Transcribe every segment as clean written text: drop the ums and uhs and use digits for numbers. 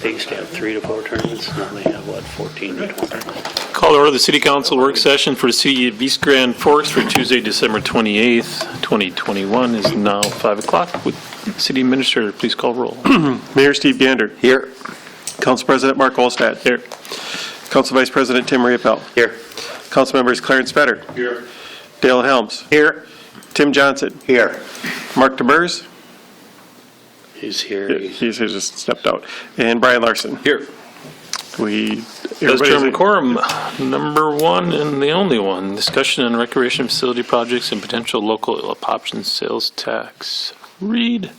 They used to have 3 to 4 tournaments, now they have, what, 14 to 20? Call to order the City Council work session for the City of East Grand Forks for Tuesday, December 28th, 2021 is now 5 o'clock. Would City Administrator please call roll? Mayor Steve Gander. Here. Council President Mark Olstad. Here. Council Vice President Tim Riepel. Here. Council Members Clarence Fetter. Here. Dale Helms. Here. Tim Johnson. Here. Mark DeMers. He's here. He's just stepped out. And Brian Larson. Here. As term quorum, number one and the only one, discussion on recreation facility projects and potential local option sales tax. Reid.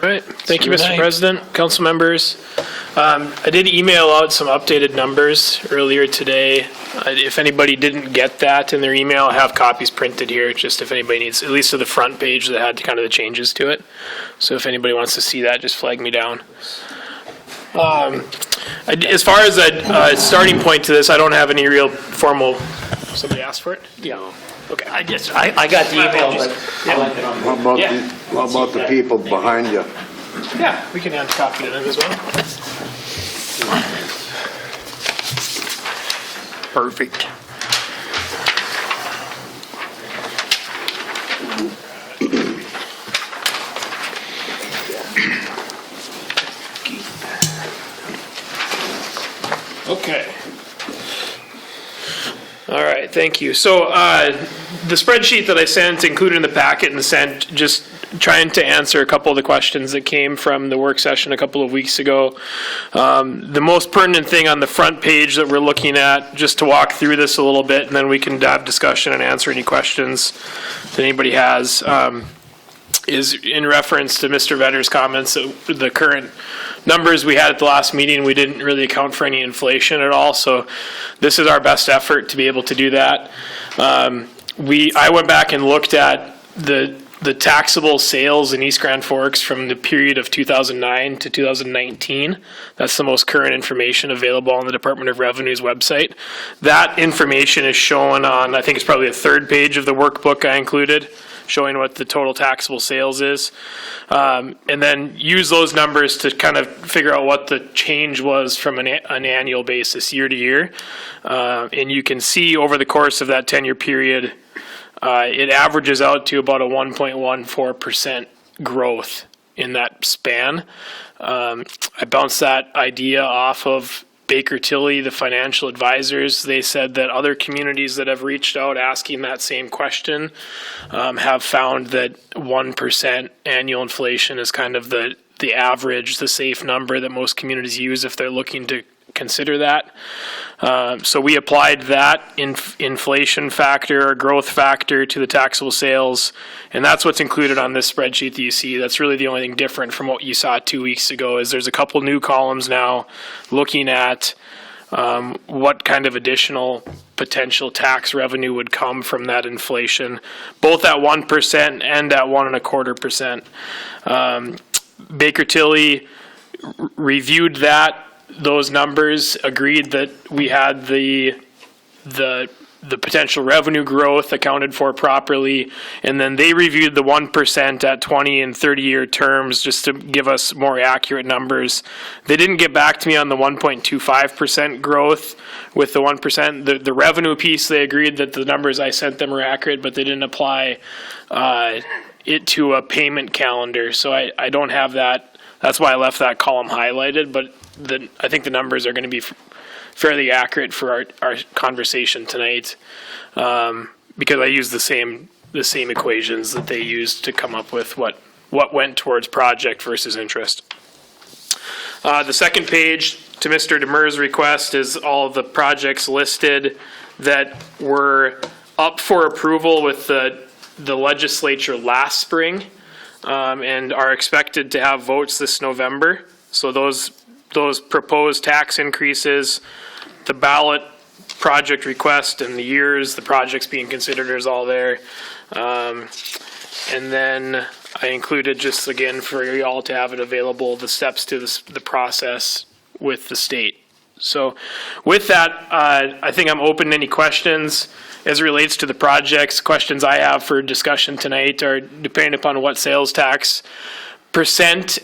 All right. Thank you, Good Mr. night. President, council members. I did email out some updated numbers earlier today. If anybody didn't get that in their email, I have copies printed here, just if anybody needs, at least to the front page that had kind of the changes to it. So if anybody wants to see that, just flag me down. As far as a starting point to this, I don't have any real formal, somebody asked for it? Yeah. Okay. I got the email, but What about the people behind you? Yeah, we can hand a copy to them as well. perfect. Okay. All right, thank you. So the spreadsheet that I sent included in the packet and sent, just trying to answer a couple of the questions that came from the work session a couple of weeks ago. The most pertinent thing on the front page that we're looking at, just to walk through this a little bit, and then we can have discussion and answer any questions that anybody has, is in reference to Mr. Vetter's comments that the current numbers we had at the last meeting, we didn't really account for any inflation at all. So this is our best effort to be able to do that. I went back and looked at the taxable sales in East Grand Forks from the period of 2009 to 2019. That's the most current information available on the Department of Revenue's website. That information is shown on, I think it's probably the third page of the workbook I included, showing what the total taxable sales is. And then use those numbers to kind of figure out what the change was from an annual basis year to year. And you can see over the course of that 10-year period, it averages out to about a 1.14% growth in that span. I bounced that idea off of Baker Tilly, the financial advisors. They said that other communities that have reached out asking that same question have found that 1% annual inflation is kind of the average, the safe number that most communities use if they're looking to consider that. So we applied that inflation factor or growth factor to the taxable sales, and that's what's included on this spreadsheet that you see. That's really the only thing different from what you saw 2 weeks ago. Is there's a couple new columns now looking at what kind of additional potential tax revenue would come from that inflation, both at 1% and at 1.25%. Baker Tilly reviewed those numbers, agreed that we had the potential revenue growth accounted for properly, and then they reviewed the 1% at 20 and 30-year terms just to give us more accurate numbers. They didn't get back to me on the 1.25% growth with the 1%. The revenue piece, they agreed that the numbers I sent them were accurate, but they didn't apply it to a payment calendar, so I don't have that. That's why I left that column highlighted, but I think the numbers are going to be fairly accurate for our conversation tonight, because I used the same equations that they used to come up with what went towards project versus interest. The second page, to Mr. Demers' request, is all the projects listed that were up for approval with the legislature last spring, and are expected to have votes this November. So those proposed tax increases, the ballot project request, and the years the project's being considered is all there. And then I included, just again for you all to have it available, the steps to the process with the state. So with that, I think I'm open to any questions as it relates to the projects. Questions I have for discussion tonight are depending upon what sales tax percent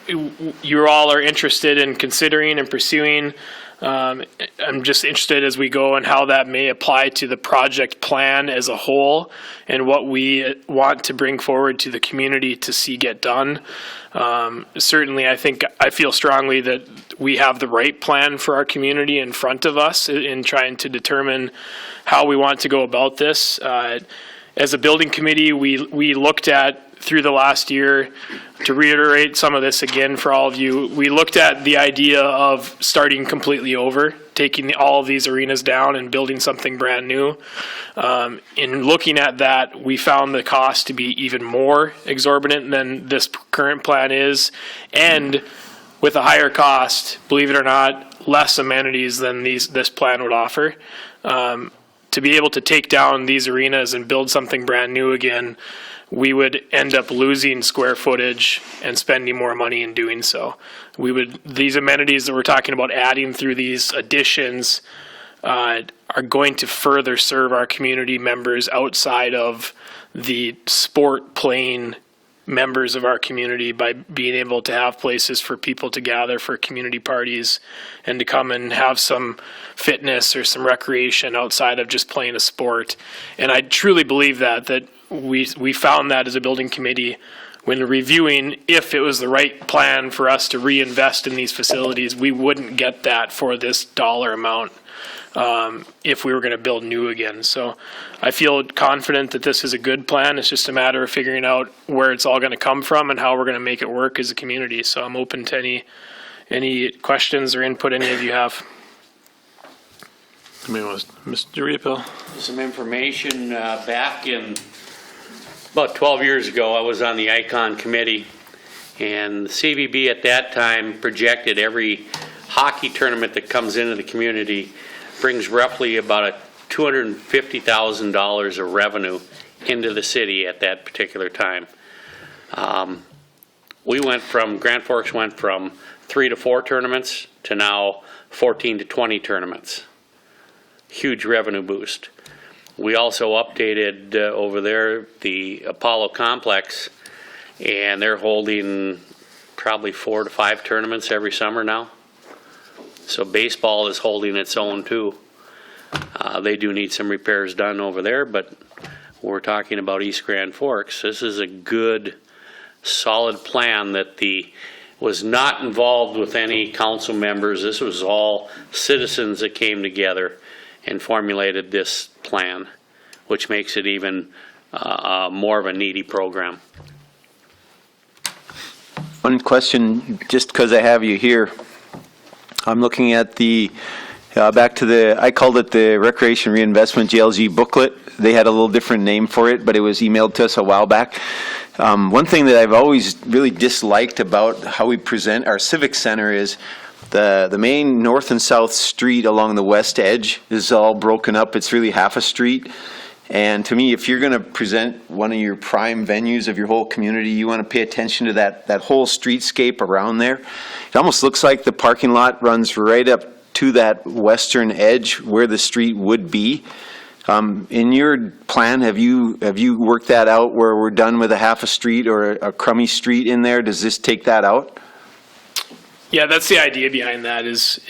you all are interested in considering and pursuing. I'm just interested as we go and how that may apply to the project plan as a whole and what we want to bring forward to the community to see get done. Certainly, I feel strongly that we have the right plan for our community in front of us in trying to determine how we want to go about this. As a building committee, we looked at through the last year, to reiterate some of this again for all of you, we looked at the idea of starting completely over, taking all of these arenas down and building something brand new. In looking at that, we found the cost to be even more exorbitant than this current plan is, and with a higher cost, believe it or not, less amenities than this plan would offer. To be able to take down these arenas and build something brand new again, we would end up losing square footage and spending more money in doing so. These amenities that we're talking about adding through these additions are going to further serve our community members outside of the sport playing members of our community by being able to have places for people to gather for community parties and to come and have some fitness or some recreation outside of just playing a sport. And I truly believe that we found that as a building committee when reviewing if it was the right plan for us to reinvest in these facilities, we wouldn't get that for this dollar amount if we were going to build new again. So I feel confident that this is a good plan. It's just a matter of figuring out where it's all going to come from and how we're going to make it work as a community. So I'm open to any questions or input any of you have. Mr. Riepel. Some information back in about 12 years ago, I was on the ICON committee, and the CVB at that time projected every hockey tournament that comes into the community brings roughly about $250,000 of revenue into the city at that particular time. Grand Forks went from 3 to 4 tournaments to now 14 to 20 tournaments. Huge revenue boost. We also updated over there the Apollo Complex, and they're holding probably 4 to 5 tournaments every summer now. So baseball is holding its own too. They do need some repairs done over there, but we're talking about East Grand Forks. This is a good, solid plan that was not involved with any council members. This was all citizens that came together and formulated this plan, which makes it even more of a needy program. One question, just because I have you here. I'm looking at I called it the Recreation Reinvestment GLG booklet. They had a little different name for it, but it was emailed to us a while back. One thing that I've always really disliked about how we present our civic center is the main north and south street along the west edge is all broken up. It's really half a street. And to me, if you're going to present one of your prime venues of your whole community, you want to pay attention to that whole streetscape around there. It almost looks like the parking lot runs right up to that western edge where the street would be. In your plan, have you worked that out where we're done with a half a street or a crummy street in there? Does this take that out? Yeah, that's the idea behind that is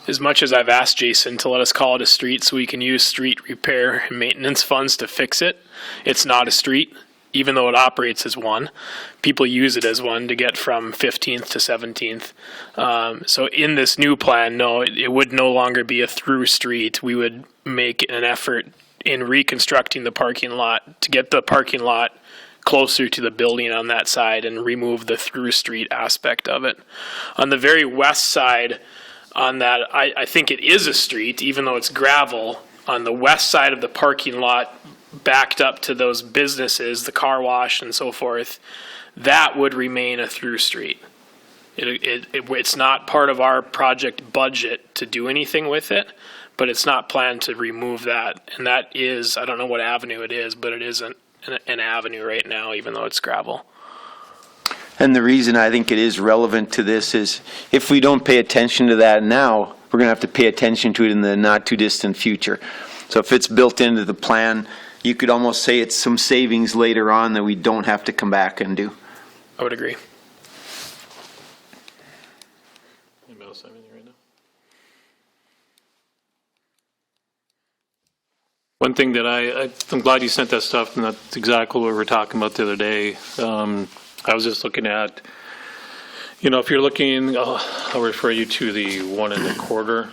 as much as I've asked Jason to let us call it a street so we can use street repair and maintenance funds to fix it, it's not a street, even though it operates as one. People use it as one to get from 15th to 17th. So in this new plan, no, it would no longer be a through street. We would make an effort in reconstructing the parking lot to get the parking lot closer to the building on that side and remove the through street aspect of it. On the very west side, on that, I think it is a street, even though it's gravel. On the west side of the parking lot, backed up to those businesses, the car wash and so forth, that would remain a through street. It's not part of our project budget to do anything with it, but it's not planned to remove that. And that is, I don't know what avenue it is, but it isn't an avenue right now, even though it's gravel. And the reason I think it is relevant to this is if we don't pay attention to that now, we're going to have to pay attention to it in the not too distant future. So if it's built into the plan, you could almost say it's some savings later on that we don't have to come back and do. I would agree. Anybody else have anything right now? One thing that I'm glad you sent that stuff, and that's exactly what we were talking about the other day. I was just looking at, if you're looking, I'll refer you to the 1.25,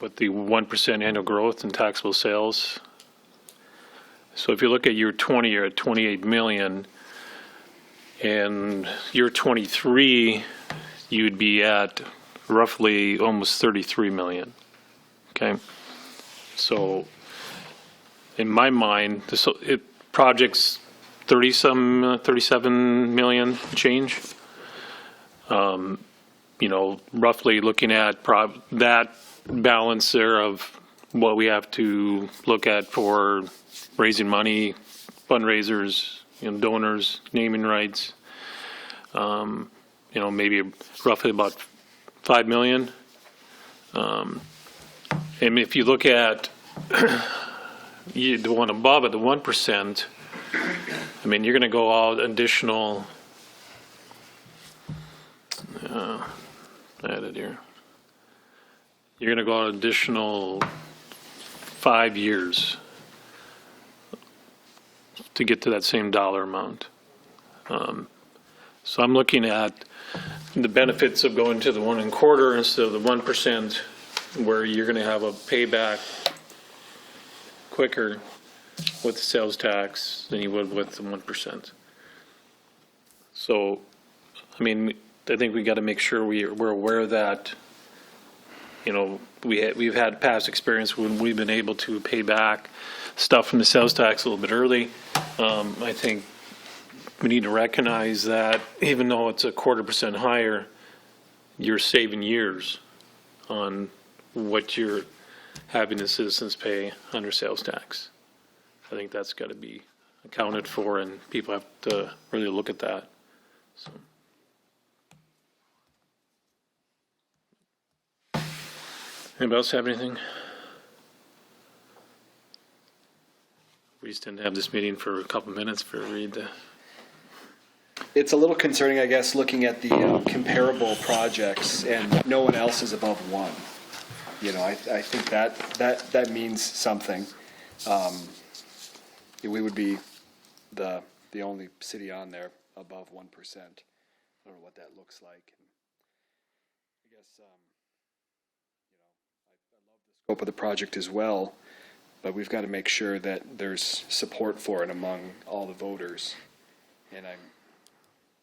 with the 1% annual growth in taxable sales. So if you look at year 20, you're at 28 million, and year 23, you'd be at roughly almost 33 million. Okay, so in my mind, project's 37 million change. Roughly looking at that balance there of what we have to look at for raising money, fundraisers, donors, naming rights. Maybe roughly about 5 million. And if you look at the one above at the 1%, you're going to go out additional, added here. You're going to go out additional 5 years to get to that same dollar amount. So I'm looking at the benefits of going to the 1.25 instead of the 1%, where you're going to have a payback quicker with the sales tax than you would with the 1%. So, I think we got to make sure we're aware of that. We've had past experience when we've been able to pay back stuff from the sales tax a little bit early. I think we need to recognize that even though it's 0.25% higher, you're saving years on what you're having the citizens pay under sales tax. I think that's got to be accounted for, and people have to really look at that. So. Anybody else have anything? We just didn't have this meeting for a couple minutes for Reid to. It's a little concerning, I guess, looking at the comparable projects, and no one else is above 1. I think that means something. We would be the only city on there above 1%. I don't know what that looks like. I guess I love the scope of the project as well, but we've got to make sure that there's support for it among all the voters. And I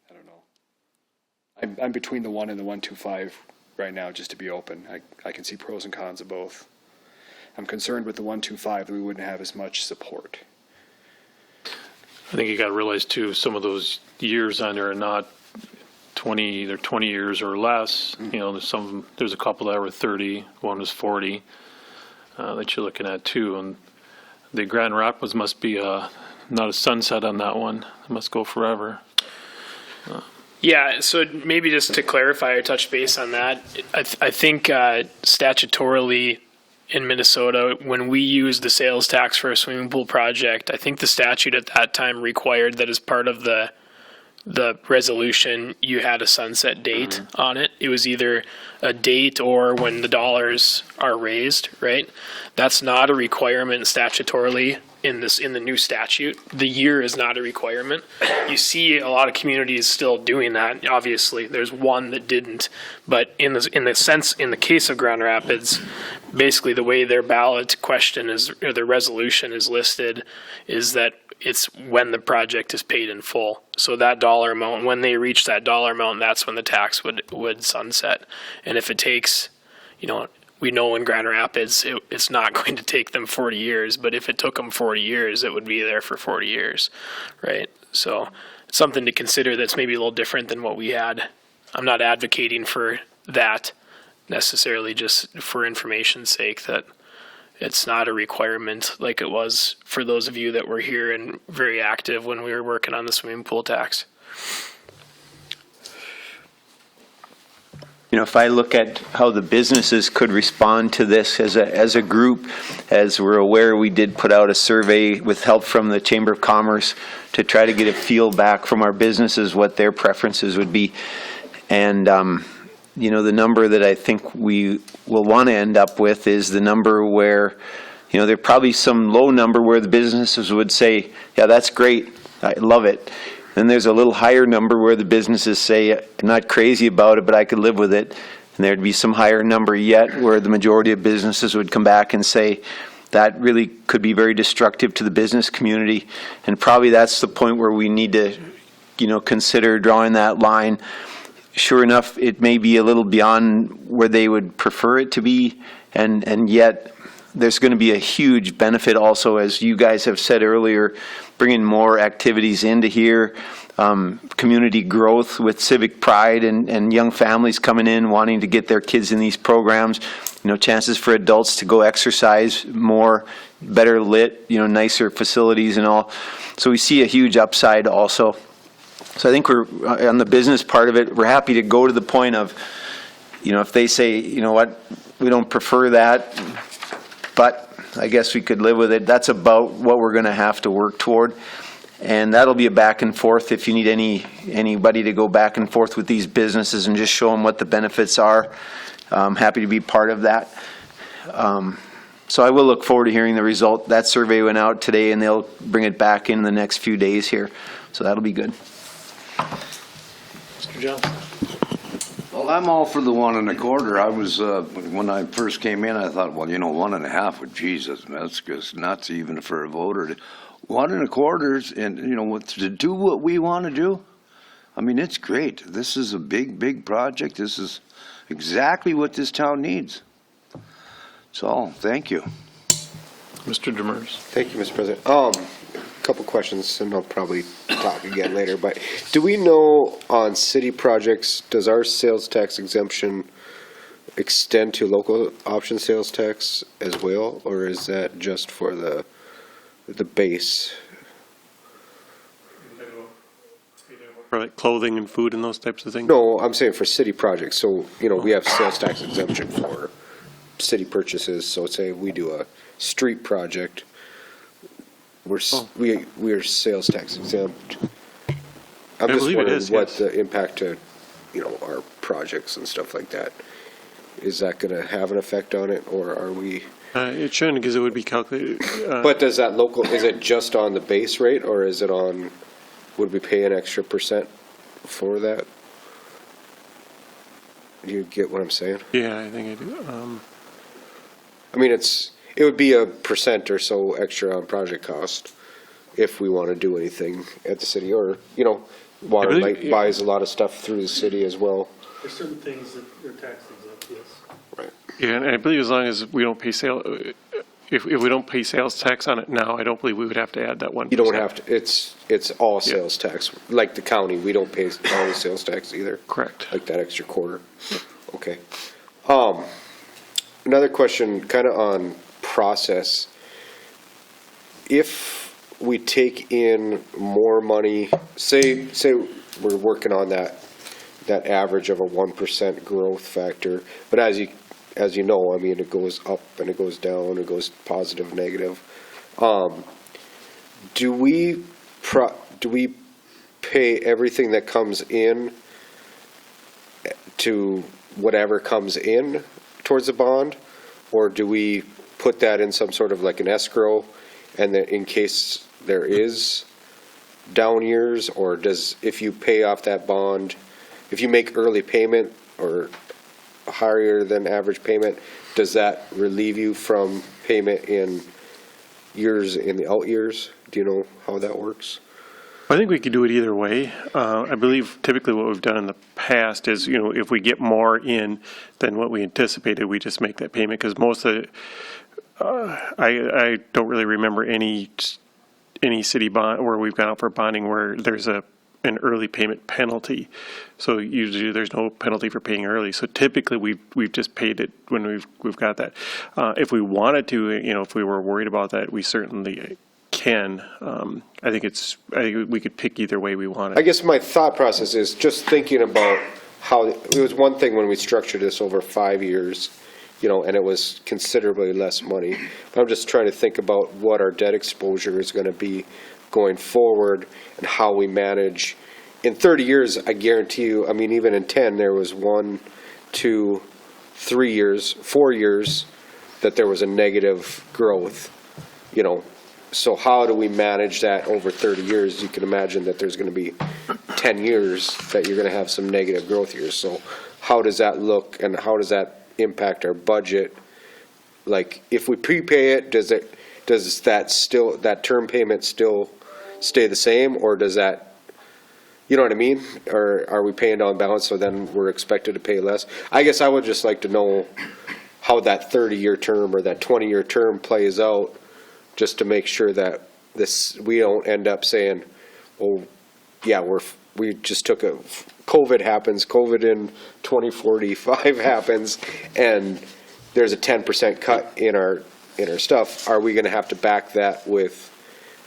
don't know. I'm between the 1 and the 1.25 right now, just to be open. I can see pros and cons of both. I'm concerned with the 1.25 that we wouldn't have as much support. I think you got to realize too, some of those years on there are not 20, they're 20 years or less. Mm-hmm. There's a couple that were 30, one was 40 that you're looking at too. And the Grand Rapids must be not a sunset on that one. It must go forever. Yeah, so maybe just to clarify or touch base on that, I think statutorily in Minnesota, when we used the sales tax for a swimming pool project, I think the statute at that time required that as part of the resolution, you had a sunset date on it. It was either a date or when the dollars are raised, right? That's not a requirement statutorily in the new statute. The year is not a requirement. You see a lot of communities still doing that. Obviously, there's one that didn't, but in the case of Grand Rapids, basically the way their ballot question is, or their resolution is listed, is that it's when the project is paid in full. So that dollar amount, when they reach that dollar amount, that's when the tax would sunset. And if it takes, we know in Grand Rapids, it's not going to take them 40 years, but if it took them 40 years, it would be there for 40 years, right? So it's something to consider that's maybe a little different than what we had. I'm not advocating for that necessarily, just for information's sake, that it's not a requirement like it was for those of you that were here and very active when we were working on the swimming pool tax. if I look at how the businesses could respond to this as a group, as we're aware, we did put out a survey with help from the Chamber of Commerce to try to get a feel back from our businesses what their preferences would be. And, the number that I think we will want to end up with is the number where, there's probably some low number where the businesses would say, yeah, that's great, I love it. Then there's a little higher number where the businesses say, I'm not crazy about it, but I could live with it. And there'd be some higher number yet where the majority of businesses would come back and say, that really could be very destructive to the business community. And probably that's the point where we need to, consider drawing that line. Sure enough, it may be a little beyond where they would prefer it to be, and yet there's going to be a huge benefit also, as you guys have said earlier, bringing more activities into here, community growth with civic pride and young families coming in wanting to get their kids in these programs, chances for adults to go exercise more, better lit, nicer facilities and all. So we see a huge upside also. So I think we're, on the business part of it, we're happy to go to the point of, if they say, we don't prefer that, but I guess we could live with it. That's about what we're going to have to work toward. And that'll be a back and forth if you need anybody to go back and forth with these businesses and just show them what the benefits are. I'm happy to be part of that. So I will look forward to hearing the result. That survey went out today, and they'll bring it back in the next few days here. So that'll be good. Mr. Johnson? Well, I'm all for the 1 1/4. I was, when I first came in, I thought, well, 1 1/2, well, Jesus, that's just nuts even for a voter. 1 1/4, and, to do what we want to do, I mean, it's great. This is a big, big project. This is exactly what this town needs. So, thank you. Mr. Demers? Thank you, Mr. President. Couple questions, and I'll probably talk again later, but do we know on city projects, does our sales tax exemption extend to local option sales tax as well, or is that just for the base? For like clothing and food and those types of things? No, I'm saying for city projects, so, we have sales tax exemption for city purchases, so say we do a street project, we are sales tax exempt. I'm just believe it wondering is, what yes. the impact to, our projects and stuff like that. Is that going to have an effect on it, or are we? It shouldn't, because it would be calculated. But does that is it just on the base rate, or is it on, would we pay an extra % for that? Do you get what I'm saying? Yeah, I think I do. I mean, it would be a % or so extra on project cost if we want to do anything at the city, or, Water believe- Light buys a lot of stuff through the city as well. There's certain things that are tax exempt, yes. Right. Yeah, and I believe as long as we don't pay if we don't pay sales tax on it now, I don't believe we would have to add that 1%. You don't have to, it's all sales tax. Like the county, we don't pay county sales tax either. Correct. Like that extra quarter. Okay. Another question, kind of on process. If we take in more money, say we're working on that average of a 1% growth factor, but as you know, I mean, it goes up and it goes down, it goes positive, negative. Do we pay everything that comes in to whatever comes in towards the bond, or do we put that in some sort of like an escrow, and then in case there is down years, or if you pay off that bond, if you make early payment or higher than average payment, does that relieve you from payment in years in the out years? Do you know how that works? I think we could do it either way. I believe typically what we've done in the past is, if we get more in than what we anticipated, we just make that payment, because most of I don't really remember any city bond where we've gone out for bonding where there's an early payment penalty. So usually there's no penalty for paying early. So typically we've just paid it when we've got that. If we wanted to, if we were worried about that, we certainly can. I think we could pick either way we want it. I guess my thought process is just thinking about how, it was one thing when we structured this over 5 years, you know, and it was considerably less money. I'm just trying to think about what our debt exposure is going to be going forward and how we manage. In 30 years, I guarantee you, I mean, even in 10, there was 1, 2, 3 years, 4 years that there was a negative growth, you know. So how do we manage that over 30 years? You can imagine that there's going to be 10 years that you're going to have some negative growth years. So how does that look and how does that impact our budget? Like, if we prepay it, does that term payment still stay the same, or does that, you know what I mean? Or are we paying down balance so then we're expected to pay less? I guess I would just like to know how that 30-year term or that 20-year term plays out, just to make sure that we don't end up saying, oh, yeah, we just took COVID happens, COVID in 2045 happens, and there's a 10% cut in our stuff. Are we going to have to back that with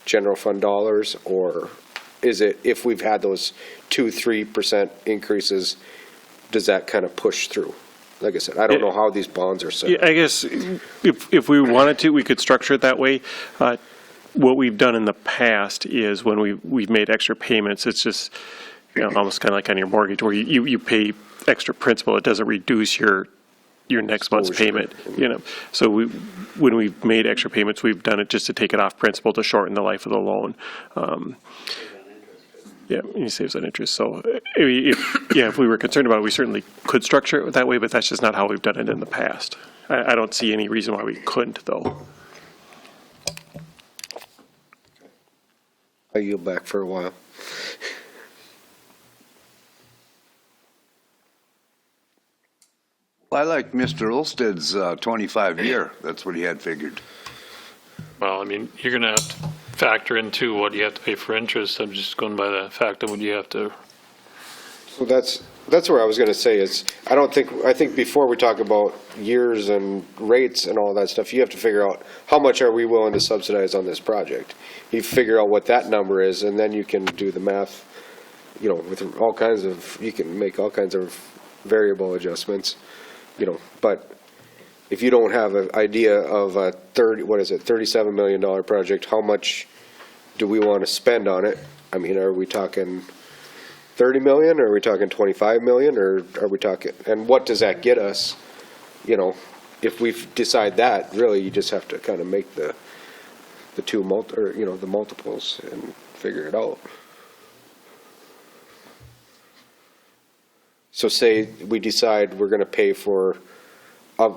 general fund dollars, or is it, if we've had those 2-3% increases, does that kind of push through? Like I said, I don't know how these bonds are set Yeah, up. I guess if we wanted to, we could structure it that way. What we've done in the past is when we've made extra payments, it's just, you know, almost kind of like on your mortgage where you pay extra principal. It doesn't reduce your next month's Exposure. payment, you know. So when we've made extra payments, we've done it just to take it off principal to shorten the life of the loan. Yeah, he saves on interest. So, if we were concerned about it, we certainly could structure it that way, but that's just not how we've done it in the past. I don't see any reason why we couldn't, though. I yield back for a while. I like Mr. Olsted's 25-year. That's what he had figured. Well, I mean, you're going to have to factor into what you have to pay for interest. I'm just going by the fact of what you have to. So that's where I was going to say is, I think before we talk about years and rates and all that stuff, you have to figure out how much are we willing to subsidize on this project. You figure out what that number is, and then you can do the math, you know, with you can make all kinds of variable adjustments, you know, but if you don't have an idea of a $37 million project, how much do we want to spend on it? I mean, are we talking 30 million, or are we talking 25 million, or are we talking, and what does that get us? You know, if we decide that, really, you just have to kind of make the multiples and figure it out. So say we decide we're going to pay for,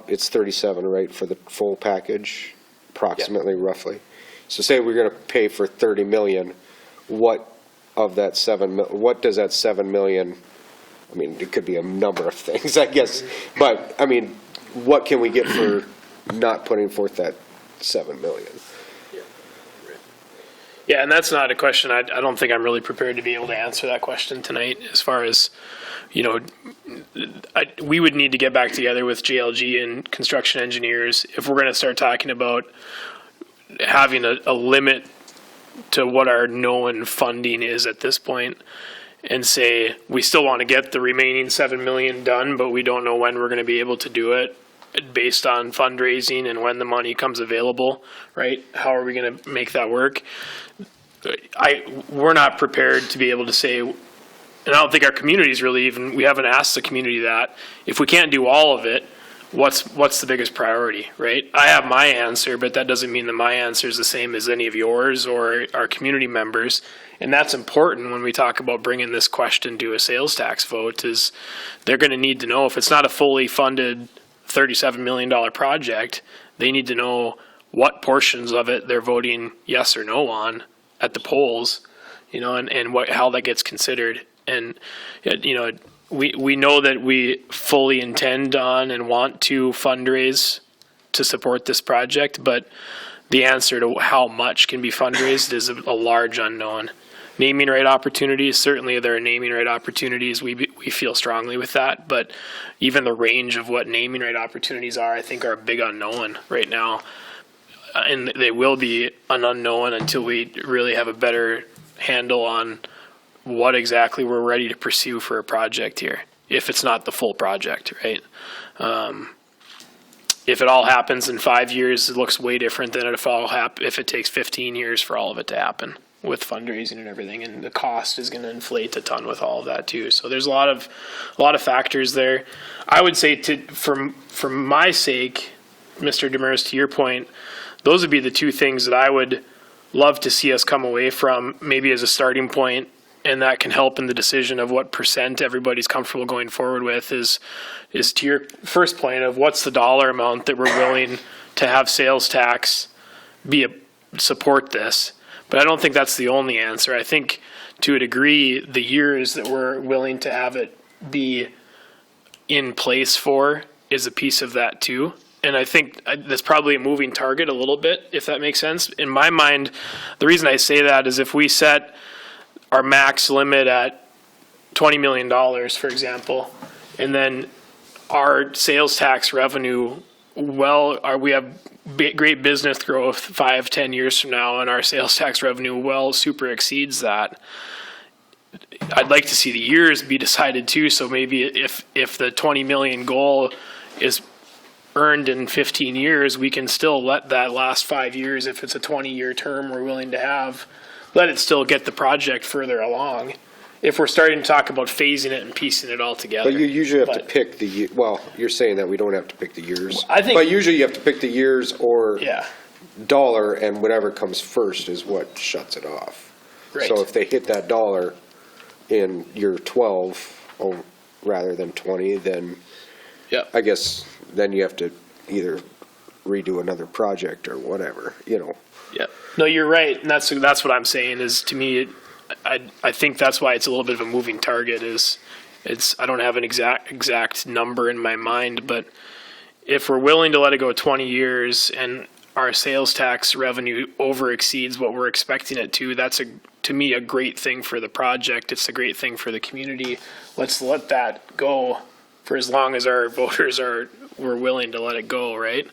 it's 37, right, for the full package, approximately, roughly. So say we're going to pay for 30 million, what does that 7 million, I mean, it could be a number of things, I guess, but, I mean, what can we get for not putting forth that 7 million? Yeah, and that's not a question, I don't think I'm really prepared to be able to answer that question tonight, as far as, you know, we would need to get back together with JLG and construction engineers if we're going to start talking about having a limit to what our known funding is at this point, and say we still want to get the remaining 7 million done, but we don't know when we're going to be able to do it based on fundraising and when the money comes available, right? How are we going to make that work? We're not prepared to be able to say, and I don't think our community's really even, we haven't asked the community that, if we can't do all of it, what's the biggest priority, right? I have my answer, but that doesn't mean that my answer is the same as any of yours or our community members. And that's important when we talk about bringing this question to a sales tax vote, is they're going to need to know, if it's not a fully funded $37 million project, they need to know what portions of it they're voting yes or no on at the polls, you know, and how that gets considered. And, you know, we know that we fully intend on and want to fundraise to support this project, but the answer to how much can be fundraised is a large unknown. Naming right opportunities, certainly there are naming right opportunities. We feel strongly with that, but even the range of what naming right opportunities are, I think, are a big unknown right now. And they will be an unknown until we really have a better handle on what exactly we're ready to pursue for a project here. if it's not the full project, right? If it all happens in 5 years, it looks way different than if it takes 15 years for all of it to happen with fundraising and everything, and the cost is going to inflate a ton with all of that too. So there's a lot of factors there. I would say for my sake, Mr. Demers, to your point, those would be the two things that I would love to see us come away from, maybe as a starting point, and that can help in the decision of what percent everybody's comfortable going forward with is to your first point of what's the dollar amount that we're willing to have sales tax support this. But I don't think that's the only answer. I think to a degree, the years that we're willing to have it be in place for is a piece of that too. And I think that's probably a moving target a little bit, if that makes sense. In my mind, the reason I say that is if we set our max limit at $20 million, for example, and then our sales tax revenue, we have great business growth 5-10 years from now, and our sales tax revenue super exceeds that. I'd like to see the years be decided too, so maybe if the 20 million goal is earned in 15 years, we can still let that last 5 years, if it's a 20-year term we're willing to have, let it still get the project further along. If we're starting to talk about phasing it and piecing it all together. But you usually have to pick you're saying that we don't have to pick the years. I think. But usually you have to pick the years or Yeah. dollar, and whatever comes first is what shuts it off. Right. So if they hit that dollar in year 12 rather than 20, then Yeah. I guess then you have to either redo another project or whatever, Yeah. No, you're right, and that's what I'm saying. Is to me, I think that's why it's a little bit of a moving target. I don't have an exact number in my mind, but if we're willing to let it go 20 years and our sales tax revenue over exceeds what we're expecting it to, that's to me a great thing for the project. It's a great thing for the community. Let's let that go for as long as our voters we're willing to let it go, right?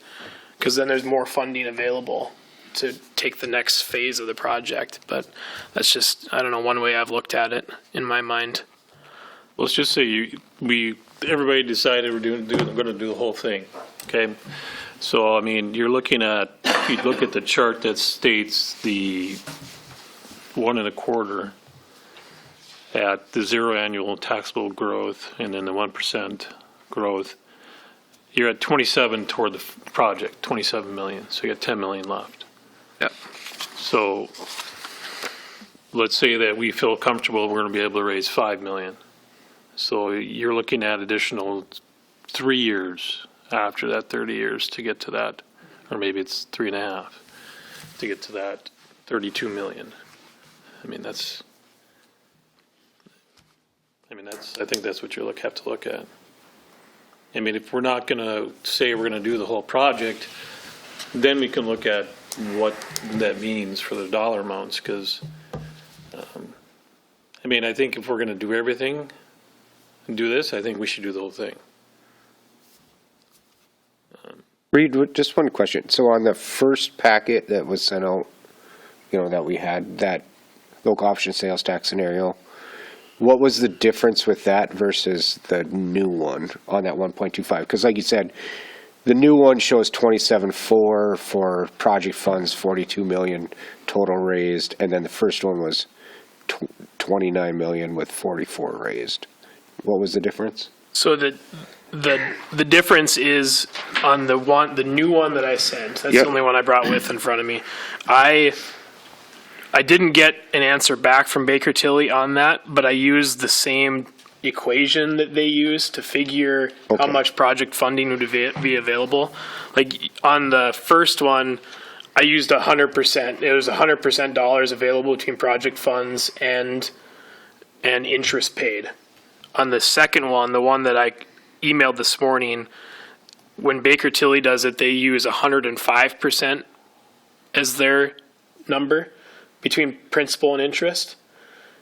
Because then there's more funding available to take the next phase of the project. But that's just, I don't know, one way I've looked at it in my mind. Let's just say everybody decided we're going to do the whole thing, okay? So, I mean, you look at the chart that states the 1 1/4 at the 0 annual taxable growth and then the 1% growth, you're at 27 toward the project, 27 million. So you got 10 million left. Yeah. So let's say that we feel comfortable we're going to be able to raise 5 million. So you're looking at additional 3 years after that 30 years to get to that, or maybe it's 3.5 to get to that 32 million. I think that's what you have to look at. I mean, if we're not going to say we're going to do the whole project, then we can look at what that means for the dollar amounts, because, I think if we're going to do everything and do this, I think we should do the whole thing. Reid, just one question. So on the first packet that was sent out, that we had, that local option sales tax scenario, what was the difference with that versus the new one on that 1.25? Because like you said, the new one shows 27.4 for project funds, 42 million total raised, and then the first one was 29 million with 44 raised. What was the difference? So the difference is on the new one that I sent. That's the only one I brought with in front of me. I didn't get an answer back from Baker Tilly on that, but I used the same equation that they use to figure how much project funding would be available. Like on the first one, I used 100%. It was 100% dollars available between project funds and interest paid. On the second one, the one that I emailed this morning, when Baker Tilly does it, they use 105% as their number between principal and interest.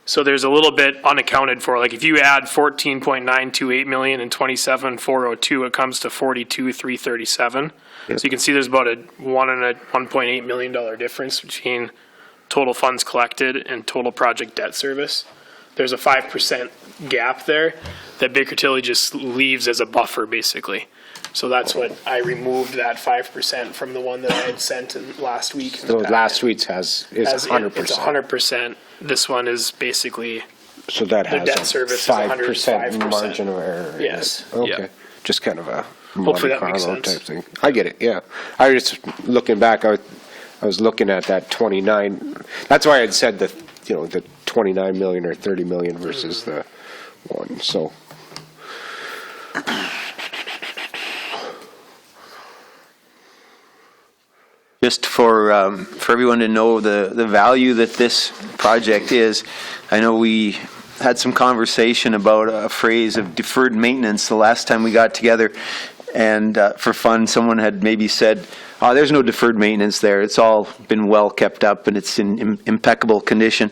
So there's a little bit unaccounted for. Like if you add 14.928 million and 27.402, it comes to 42.337. So you can see there's about a $1.8 million difference between total funds collected and total project debt service. There's a 5% gap there that Baker Tilly just leaves as a buffer, basically. So that's what I removed that 5% from the one that I had sent in last week. So last week's is 100%. It's 100%. This one is basically, So that The has debt a service is 5% 105%. margin of error. in it. Yes. Okay. Yeah. Just kind of a Hopefully Monte that makes Carlo sense. type thing. I get it, yeah. I was just looking back, I was looking at that 29, that's why I'd said the 29 million or 30 million versus the one, so. Just for everyone to know the value that this project is, I know we had some conversation about a phrase of deferred maintenance the last time we got together, and for fun, someone had maybe said, oh, there's no deferred maintenance there. It's all been well kept up and it's in impeccable condition.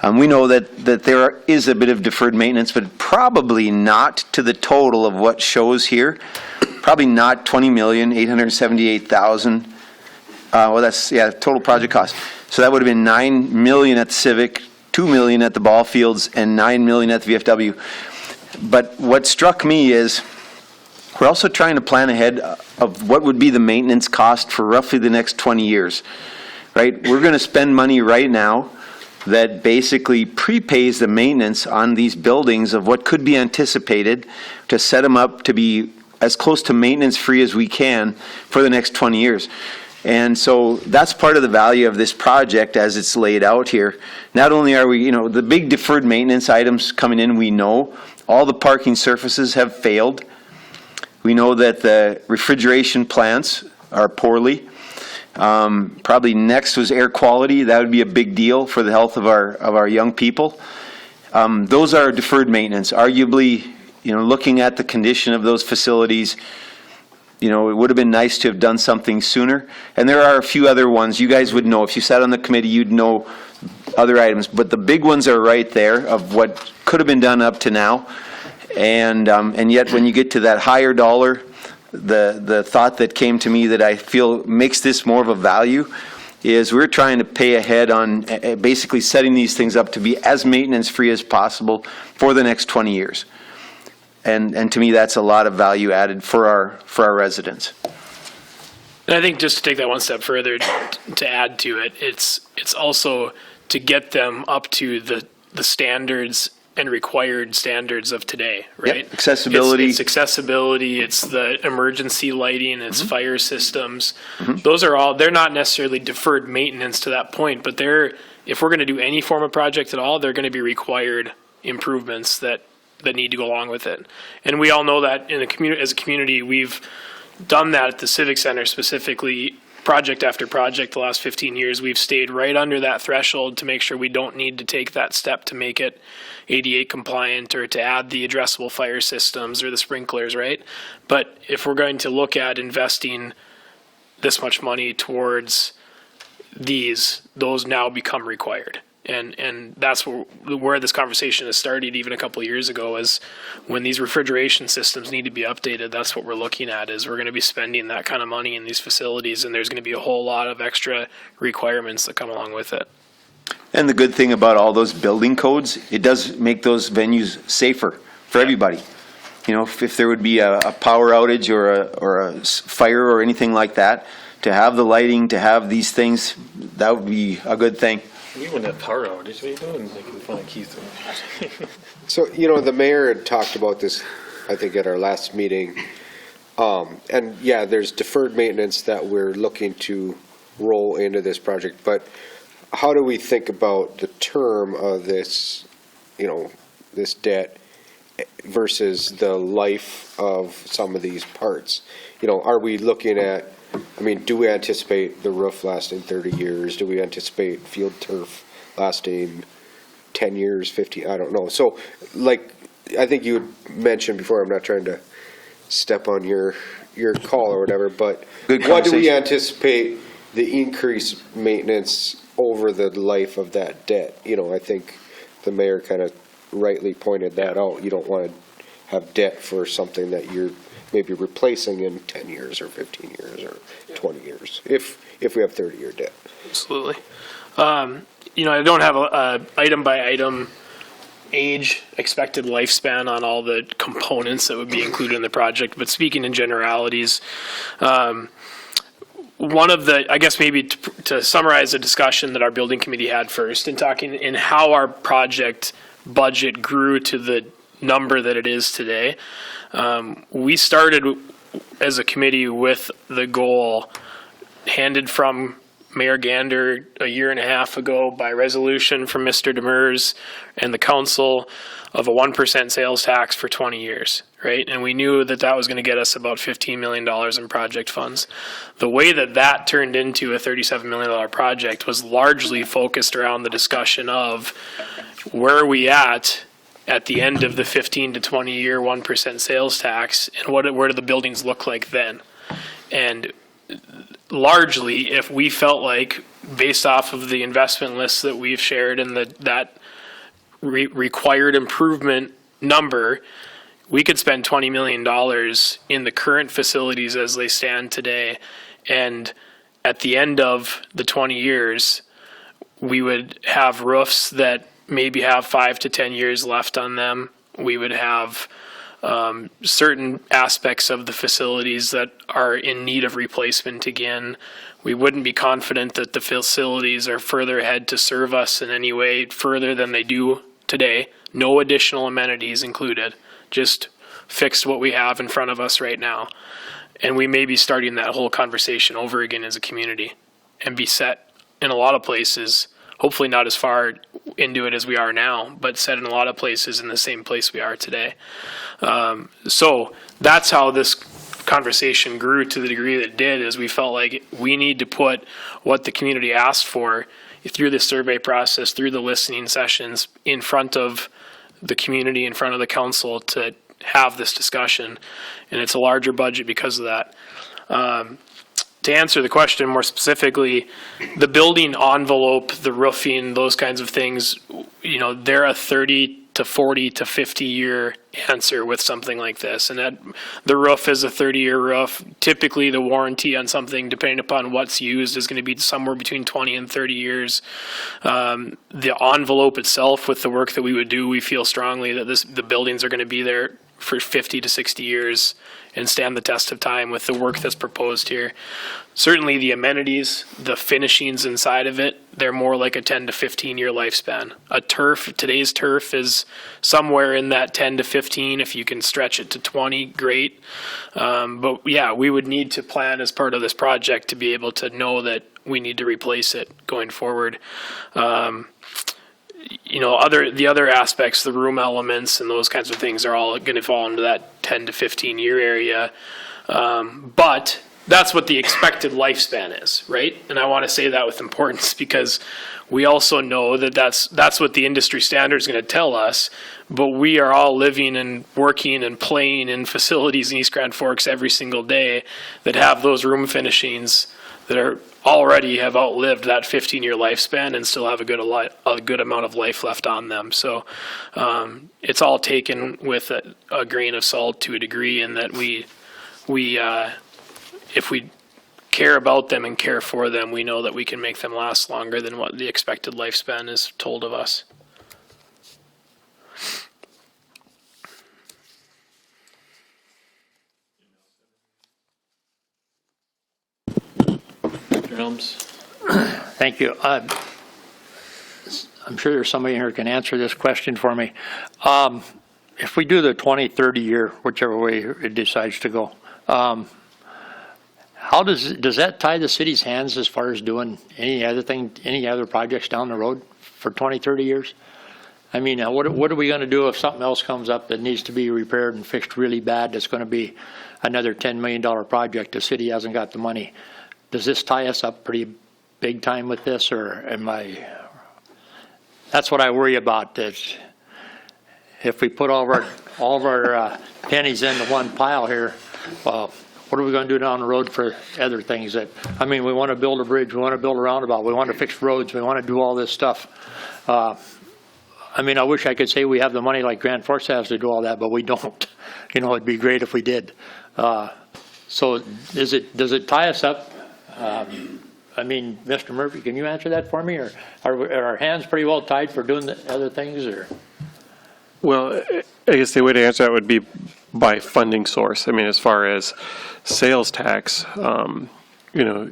We know that there is a bit of deferred maintenance, but probably not to the total of what shows here. Probably not 20,878,000. Well, that's, total project cost. So that would have been 9 million at the Civic, 2 million at the ball fields, and 9 million at the VFW. But what struck me is we're also trying to plan ahead of what would be the maintenance cost for roughly the next 20 years, right? We're going to spend money right now that basically prepays the maintenance on these buildings of what could be anticipated to set them up to be as close to maintenance-free as we can for the next 20 years. And so that's part of the value of this project as it's laid out here. Not only are we, the big deferred maintenance items coming in, we know all the parking surfaces have failed. We know that the refrigeration plants are poorly. Probably next was air quality. That would be a big deal for the health of our young people. Those are deferred maintenance. Arguably, looking at the condition of those facilities, it would have been nice to have done something sooner. And there are a few other ones. You guys would know. If you sat on the committee, you'd know other items. But the big ones are right there of what could have been done up to now. And yet when you get to that higher dollar, the thought that came to me that I feel makes this more of a value is we're trying to pay ahead on basically setting these things up to be as maintenance-free as possible for the next 20 years. And to me, that's a lot of value added for our residents. And I think just to take that one step further, to add to it, it's also to get them up to the standards and required standards of today, right? Yep. Accessibility. It's accessibility, it's the emergency lighting, it's fire systems. Those are all, they're not necessarily deferred maintenance to that point, but if we're going to do any form of project at all, they're going to be required improvements that need to go along with it. And we all know that in the community, as a community, we've done that at the Civic Center specifically, project after project the last 15 years. We've stayed right under that threshold to make sure we don't need to take that step to make it ADA compliant or to add the addressable fire systems or the sprinklers, right? But if we're going to look at investing this much money towards those now become required. And that's where this conversation has started even a couple of years ago, is when these refrigeration systems need to be updated. That's what we're looking at, is we're going to be spending that kind of money in these facilities, and there's going to be a whole lot of extra requirements that come along with it. And the good thing about all those building codes, it does make those venues safer for everybody. If there would be a power outage or a fire or anything like that, to have the lighting, to have these things, that would be a good thing. You wouldn't have power outage, what are you doing? Making fun of Keith. So, the mayor had talked about this, I think, at our last meeting. And yeah, there's deferred maintenance that we're looking to roll into this project, but how do we think about the term of this, this debt versus the life of some of these parts? Are we looking at, do we anticipate the roof lasting 30 years? Do we anticipate field turf lasting 10 years, 50? I don't know. So, I think you had mentioned before, I'm not trying to step on your call or whatever, but what do we anticipate the increased maintenance over the life of that debt? I think the mayor kind of rightly pointed that out. You don't want to have debt for something that you're maybe replacing in 10 years or 15 years or 20 years, if we have 30-year debt. Absolutely. I don't have a item by item age, expected lifespan on all the components that would be included in the project, but speaking in generalities, one of the, I guess maybe to summarize the discussion that our building committee had first, in talking in how our project budget grew to the number that it is today, we started as a committee with the goal handed from Mayor Gander a year and a half ago by resolution from Mr. Demers and the council of a 1% sales tax for 20 years, right? And we knew that that was going to get us about $15 million in project funds. The way that that turned into a $37 million project was largely focused around the discussion of where are we at the end of the 15 to 20 year 1% sales tax, and where do the buildings look like then? And largely, if we felt like, based off of the investment lists that we've shared and that required improvement number, we could spend $20 million in the current facilities as they stand today. And at the end of the 20 years, we would have roofs that maybe have 5 to 10 years left on them. We would have certain aspects of the facilities that are in need of replacement again. We wouldn't be confident that the facilities are further ahead to serve us in any way further than they do today. No additional amenities included, just fixed what we have in front of us right now. And we may be starting that whole conversation over again as a community and be set in a lot of places, hopefully not as far into it as we are now, but set in a lot of places in the same place we are today. So that's how this conversation grew to the degree that it did, is we felt like we need to put what the community asked for through the survey process, through the listening sessions, in front of the community, in front of the council, to have this discussion. And it's a larger budget because of that. To answer the question more specifically, the building envelope, the roofing, those kinds of things, you know, they're a 30 to 40 to 50 year answer with something like this. And that the roof is a 30-year roof. Typically the warranty on something, depending upon what's used, is going to be somewhere between 20 and 30 years. The envelope itself, with the work that we would do, we feel strongly that the buildings are going to be there for 50 to 60 years and stand the test of time with the work that's proposed here. Certainly the amenities, the finishings inside of it, they're more like a 10 to 15 year lifespan. A turf, today's turf is somewhere in that 10 to 15. If you can stretch it to 20, great. But yeah, we would need to plan as part of this project to be able to know that we need to replace it going forward. You know, the other aspects, the room elements and those kinds of things, are all going to fall into that 10 to 15 year area. But that's what the expected lifespan is, right? And I want to say that with importance, because we also know that that's what the industry standard is going to tell us. But we are all living and working and playing in facilities in East Grand Forks every single day that have those room finishings that are already have outlived that 15-year lifespan and still have a good amount of life left on them. So it's all taken with a grain of salt to a degree, in that we if we care about them and care for them, we know that we can make them last longer than what the expected lifespan is told of us. Thank you. I'm sure there's somebody here who can answer this question for me. If we do the 20, 30 year, whichever way it decides to go, how does that tie the city's hands as far as doing any other projects down the road for 20, 30 years? I mean, what are we going to do if something else comes up that needs to be repaired and fixed really bad? That's going to be another $10 million project. The city hasn't got the money. Does this tie us up pretty big time with this, or that's what I worry about, that if we put all of our pennies into one pile here, well, what are we going to do down the road for other things that, I mean, we want to build a bridge, we want to build a roundabout, we want to fix roads, we want to do all this stuff. I mean, I wish I could say we have the money like Grand Forks has to do all that, but we don't. You know, it'd be great if we did. So does it tie us up? I mean, Mr. Murphy, can you answer that for me, or are our hands pretty well tied for doing the other things, or? Well, I guess the way to answer that would be by funding source. I mean, as far as sales tax, you know,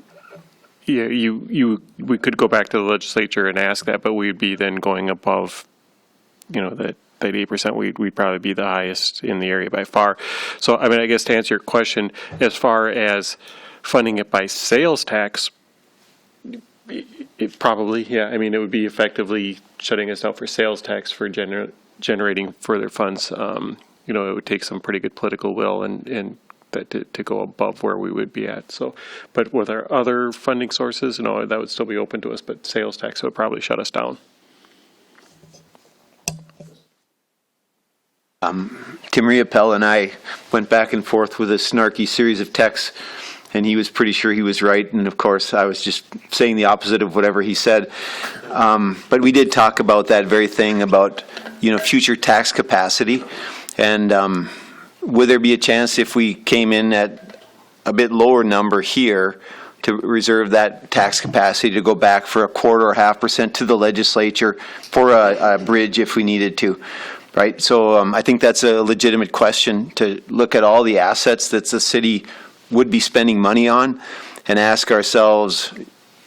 yeah, we could go back to the legislature and ask that, but we'd be then going above, you know, that 8%, we'd probably be the highest in the area by far. So, I mean, I guess to answer your question, as far as funding it by sales tax, it probably, yeah, I mean, it would be effectively shutting us out for sales tax for generating further funds. You know, it would take some pretty good political will and that to go above where we would be at. So, but with our other funding sources, you know, that would still be open to us, but sales tax would probably shut us down. Tim Riopel and I went back and forth with a snarky series of texts, and he was pretty sure he was right, and of course I was just saying the opposite of whatever he said. But we did talk about that very thing about, you know, future tax capacity, and would there be a chance if we came in at a bit lower number here to reserve that tax capacity to go back for 1/4 or 0.5% to the legislature for a bridge if we needed to? Right, so I think that's a legitimate question to look at all the assets that the city would be spending money on and ask ourselves,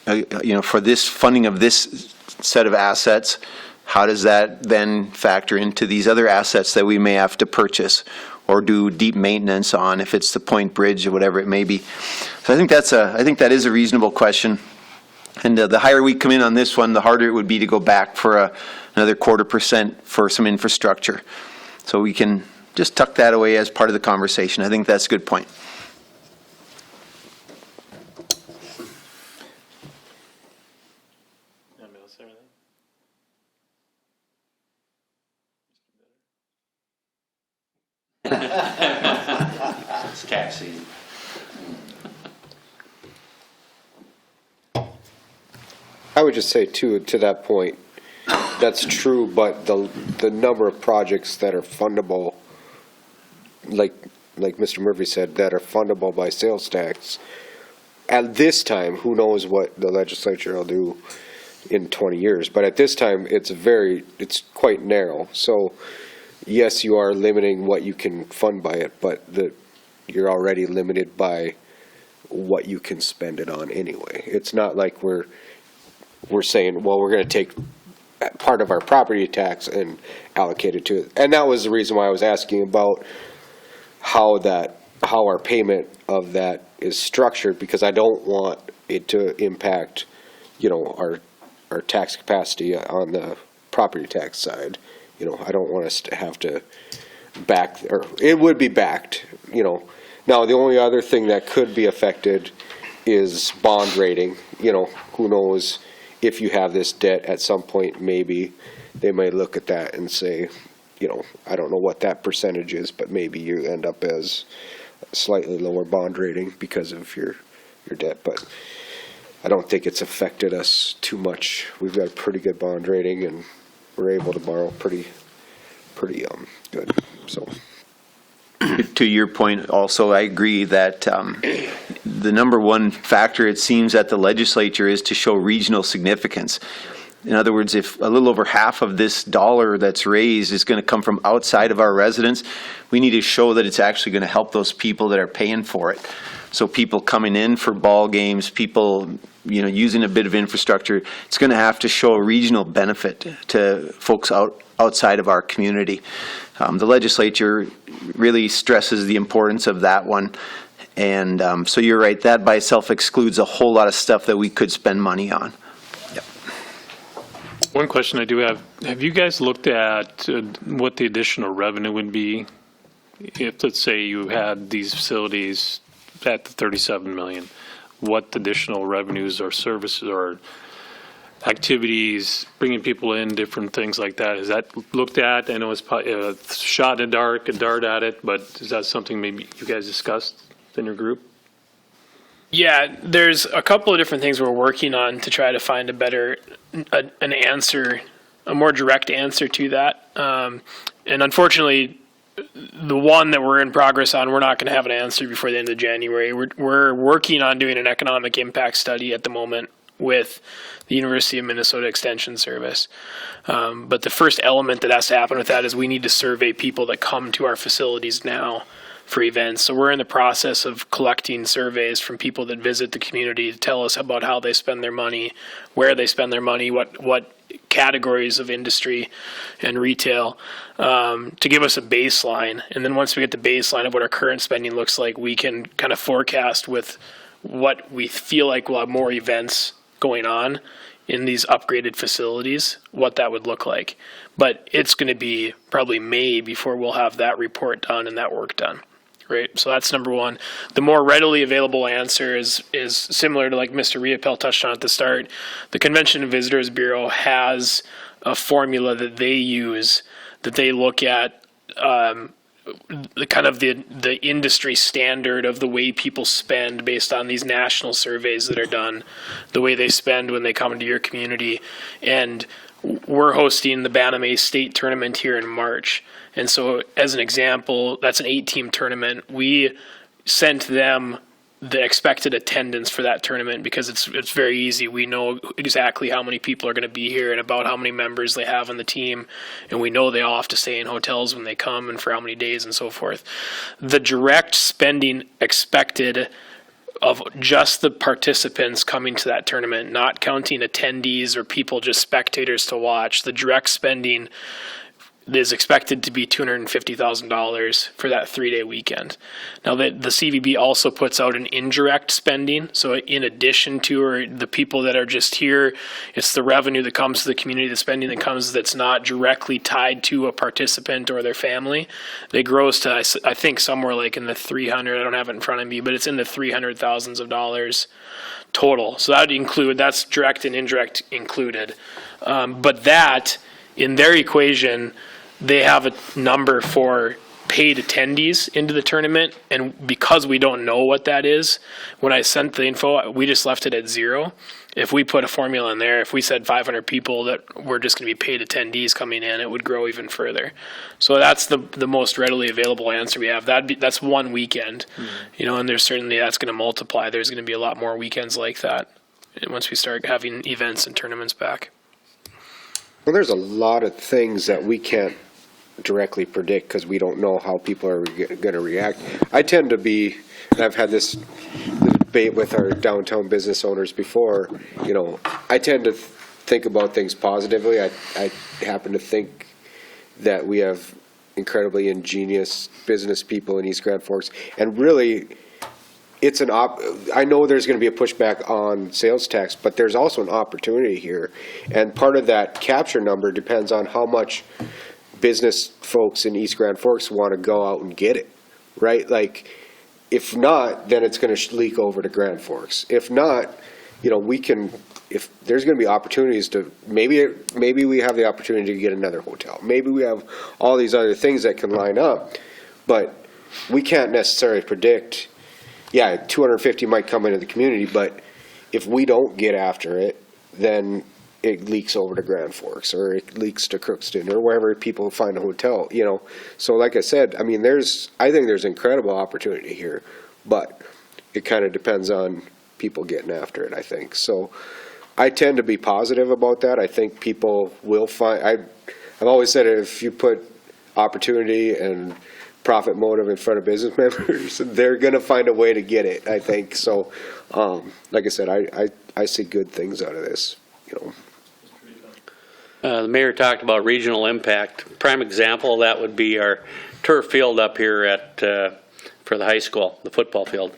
you know, for this funding of this set of assets, how does that then factor into these other assets that we may have to purchase or do deep maintenance on, if it's the Point Bridge or whatever it may be? So I think that is a reasonable question. And the higher we come in on this one, the harder it would be to go back for another 1/4% for some infrastructure. So we can just tuck that away as part of the conversation. I think that's a good point. It's taxi. I would just say too, to that point, that's true, but the number of projects that are fundable, like Mr. Murphy said, that are fundable by sales tax, at this time, who knows what the legislature will do in 20 years, but at this time, it's quite narrow. So yes, you are limiting what you can fund by it, but you're already limited by what you can spend it on anyway. It's not like we're saying, well, we're going to take part of our property tax and allocate it to it. And that was the reason why I was asking about how our payment of that is structured, because I don't want it to impact, you know, our tax capacity on the property tax side. You know, I don't want us to have to back, or it would be backed, you know. Now, the only other thing that could be affected is bond rating. You know, who knows? If you have this debt at some point, maybe they might look at that and say, you know, I don't know what that percentage is, but maybe you end up as a slightly lower bond rating because of your debt. But I don't think it's affected us too much. We've got a pretty good bond rating, and we're able to borrow pretty good. So. To your point also, I agree that the number one factor, it seems, at the legislature is to show regional significance. In other words, if a little over half of this dollar that's raised is going to come from outside of our residents, we need to show that it's actually going to help those people that are paying for it. So people coming in for ball games, people, you know, using a bit of infrastructure, it's going to have to show a regional benefit to folks outside of our community. The legislature really stresses the importance of that one. And so you're right, that by itself excludes a whole lot of stuff that we could spend money on. Yep. One question I do have you guys looked at what the additional revenue would be if, let's say, you had these facilities at the 37 million? What additional revenues or services or activities, bringing people in, different things like that? Is that looked at? I know it's a shot in the dark, a dart at it, but is that something maybe you guys discussed in your group? Yeah, there's a couple of different things we're working on to try to find an answer, a more direct answer to that. And unfortunately, the one that we're in progress on, we're not going to have an answer before the end of January. We're working on doing an economic impact study at the moment with the University of Minnesota Extension Service. But the first element that has to happen with that is we need to survey people that come to our facilities now for events. So we're in the process of collecting surveys from people that visit the community to tell us about how they spend their money, where they spend their money, what categories of industry and retail, to give us a baseline. And then once we get the baseline of what our current spending looks like, we can kind of forecast with what we feel like we'll have more events going on in these upgraded facilities, what that would look like. But it's going to be probably May before we'll have that report done and that work done. Right, so that's number one. The more readily available answer is similar to like Mr. Riopel touched on at the start. The Convention and Visitors Bureau has a formula that they use, that they look at the kind of the industry standard of the way people spend based on these national surveys that are done, the way they spend when they come into your community. And we're hosting the Bantam State Tournament here in March. And so as an example, that's an 8-team tournament. We sent them the expected attendance for that tournament because it's very easy. We know exactly how many people are going to be here and about how many members they have on the team. And we know they all have to stay in hotels when they come and for how many days and so forth. The direct spending expected of just the participants coming to that tournament, not counting attendees or people just spectators to watch, the direct spending is expected to be $250,000 for that 3-day weekend. Now, the CVB also puts out an indirect spending. So in addition to the people that are just here, it's the revenue that comes to the community, the spending that comes that's not directly tied to a participant or their family. They gross to, I think, somewhere like in the 300, I don't have it in front of me, but it's in the $300,000s of dollars total. So that would include, that's direct and indirect included. But that, in their equation, they have a number for paid attendees into the tournament, and because we don't know what that is, when I sent the info, we just left it at 0. If we put a formula in there, if we said 500 people that were just going to be paid attendees coming in, it would grow even further. So that's the most readily available answer we have. That's one weekend, and there's certainly that's going to multiply. There's going to be a lot more weekends like that once we start having events and tournaments back. Well, there's a lot of things that we can't directly predict because we don't know how people are going to react. I tend to be, and I've had this debate with our downtown business owners before, I tend to think about things positively. I happen to think that we have incredibly ingenious business people in East Grand Forks, and really, it's I know there's going to be a pushback on sales tax, but there's also an opportunity here. And part of that capture number depends on how much business folks in East Grand Forks want to go out and get it, right? Like, if not, then it's going to leak over to Grand Forks. If not, if there's going to be opportunities to, maybe we have the opportunity to get another hotel. Maybe we have all these other things that can line up, but we can't necessarily predict. Yeah, 250 might come into the community, but if we don't get after it, then it leaks over to Grand Forks or it leaks to Crookston or wherever people find a hotel, So like I said, I think there's incredible opportunity here, but it kind of depends on people getting after it, I think. So I tend to be positive about that. I think people will find, I've always said if you put opportunity and profit motive in front of business members, they're going to find a way to get it, I think. So, like I said, I see good things out of this, The mayor talked about regional impact. Prime example of that would be our turf field up here for the high school, the football field.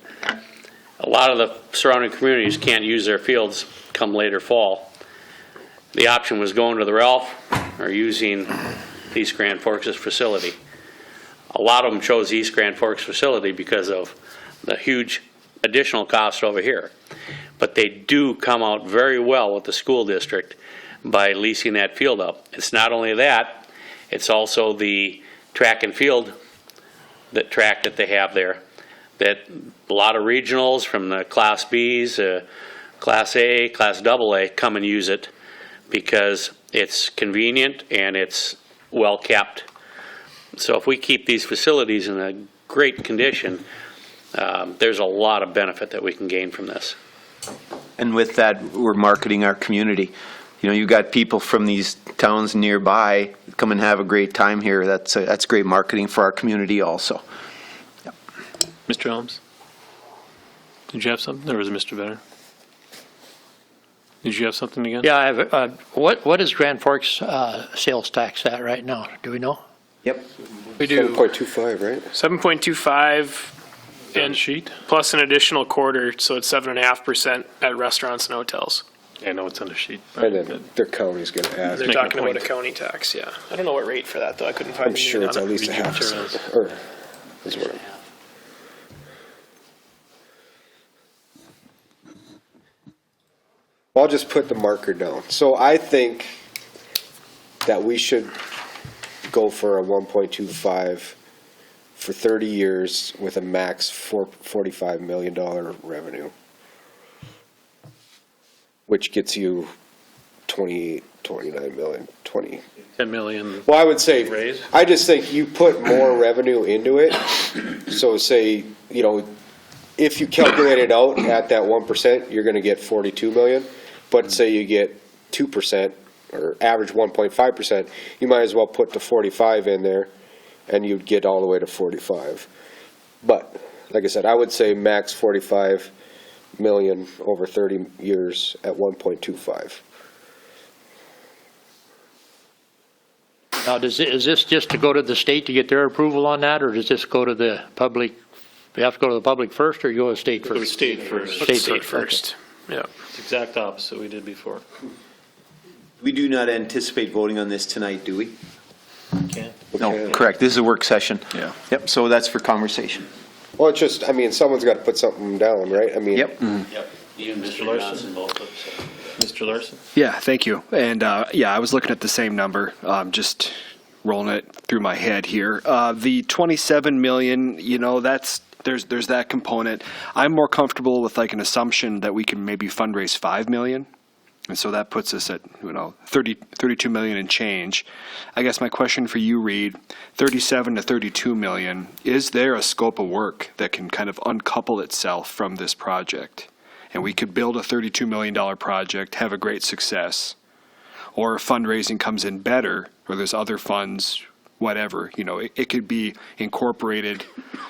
A lot of the surrounding communities can't use their fields come later fall. The option was going to the Ralph or using East Grand Forks' facility. A lot of them chose East Grand Forks facility because of the huge additional cost over here. But they do come out very well with the school district by leasing that field up. It's not only that, it's also the track and field, that track that they have there, that a lot of regionals from the Class Bs, Class A, Class AA come and use it because it's convenient and it's well kept. So if we keep these facilities in a great condition, there's a lot of benefit that we can gain from this. And with that, we're marketing our community. You know, you got people from these towns nearby come and have a great time here. That's great marketing for our community also. Mr. Helms? Did you have something, or was it Mr. Benner? Did you have something again? Yeah, I have, what is Grand Forks sales tax at right now? Do we know? Yep. We do 7.25, right? 7.25 On and sheet? plus an additional quarter, so it's 7.5% at restaurants and hotels. I know it's on the sheet. And then their county's going to add. They're making a talking about a point. county tax, yeah. I don't know what rate for that, though. I couldn't find I'm the sure unit it's on at it. least a half Region cent. Or is what. I'll just put the marker down. So I think that we should go for a 1.25 for 30 years with a max $45 million revenue, which gets you 29 million, 20. 10 million. Well, I would say, Raise? I just think you put more revenue into it. So say, you know, if you calculate it out at that 1%, you're gonna get 42 million. But say you get 2% or average 1.5%, you might as well put the 45 in there and you'd get all the way to 45. But, like I said, I would say max 45 million over 30 years at 1.25. Now, is this just to go to the state to get their approval on that, or does this go to the public? We have to go to the public first, or you go to state Go to first? state first. State first, yeah. It's the exact opposite we did before. We do not anticipate voting on this tonight, do we? Okay. No, correct. This is a work session. Yeah. Yep, so that's for conversation. Well, it's just, I mean, someone's got to put something down, right? I mean. Yep. Yep. You and Mr. Larson. Johnson both put so. Mr. Larson? Yeah, thank you. And yeah, I was looking at the same number, just rolling it through my head here. The 27 million, you know, there's that component. I'm more comfortable with like an assumption that we can maybe fundraise 5 million. And so that puts us at, 32 million and change. I guess my question for you, Reid, 37 to 32 million, is there a scope of work that can kind of uncouple itself from this project? And we could build a $32 million project, have a great success, or if fundraising comes in better, or there's other funds, whatever, it could be incorporated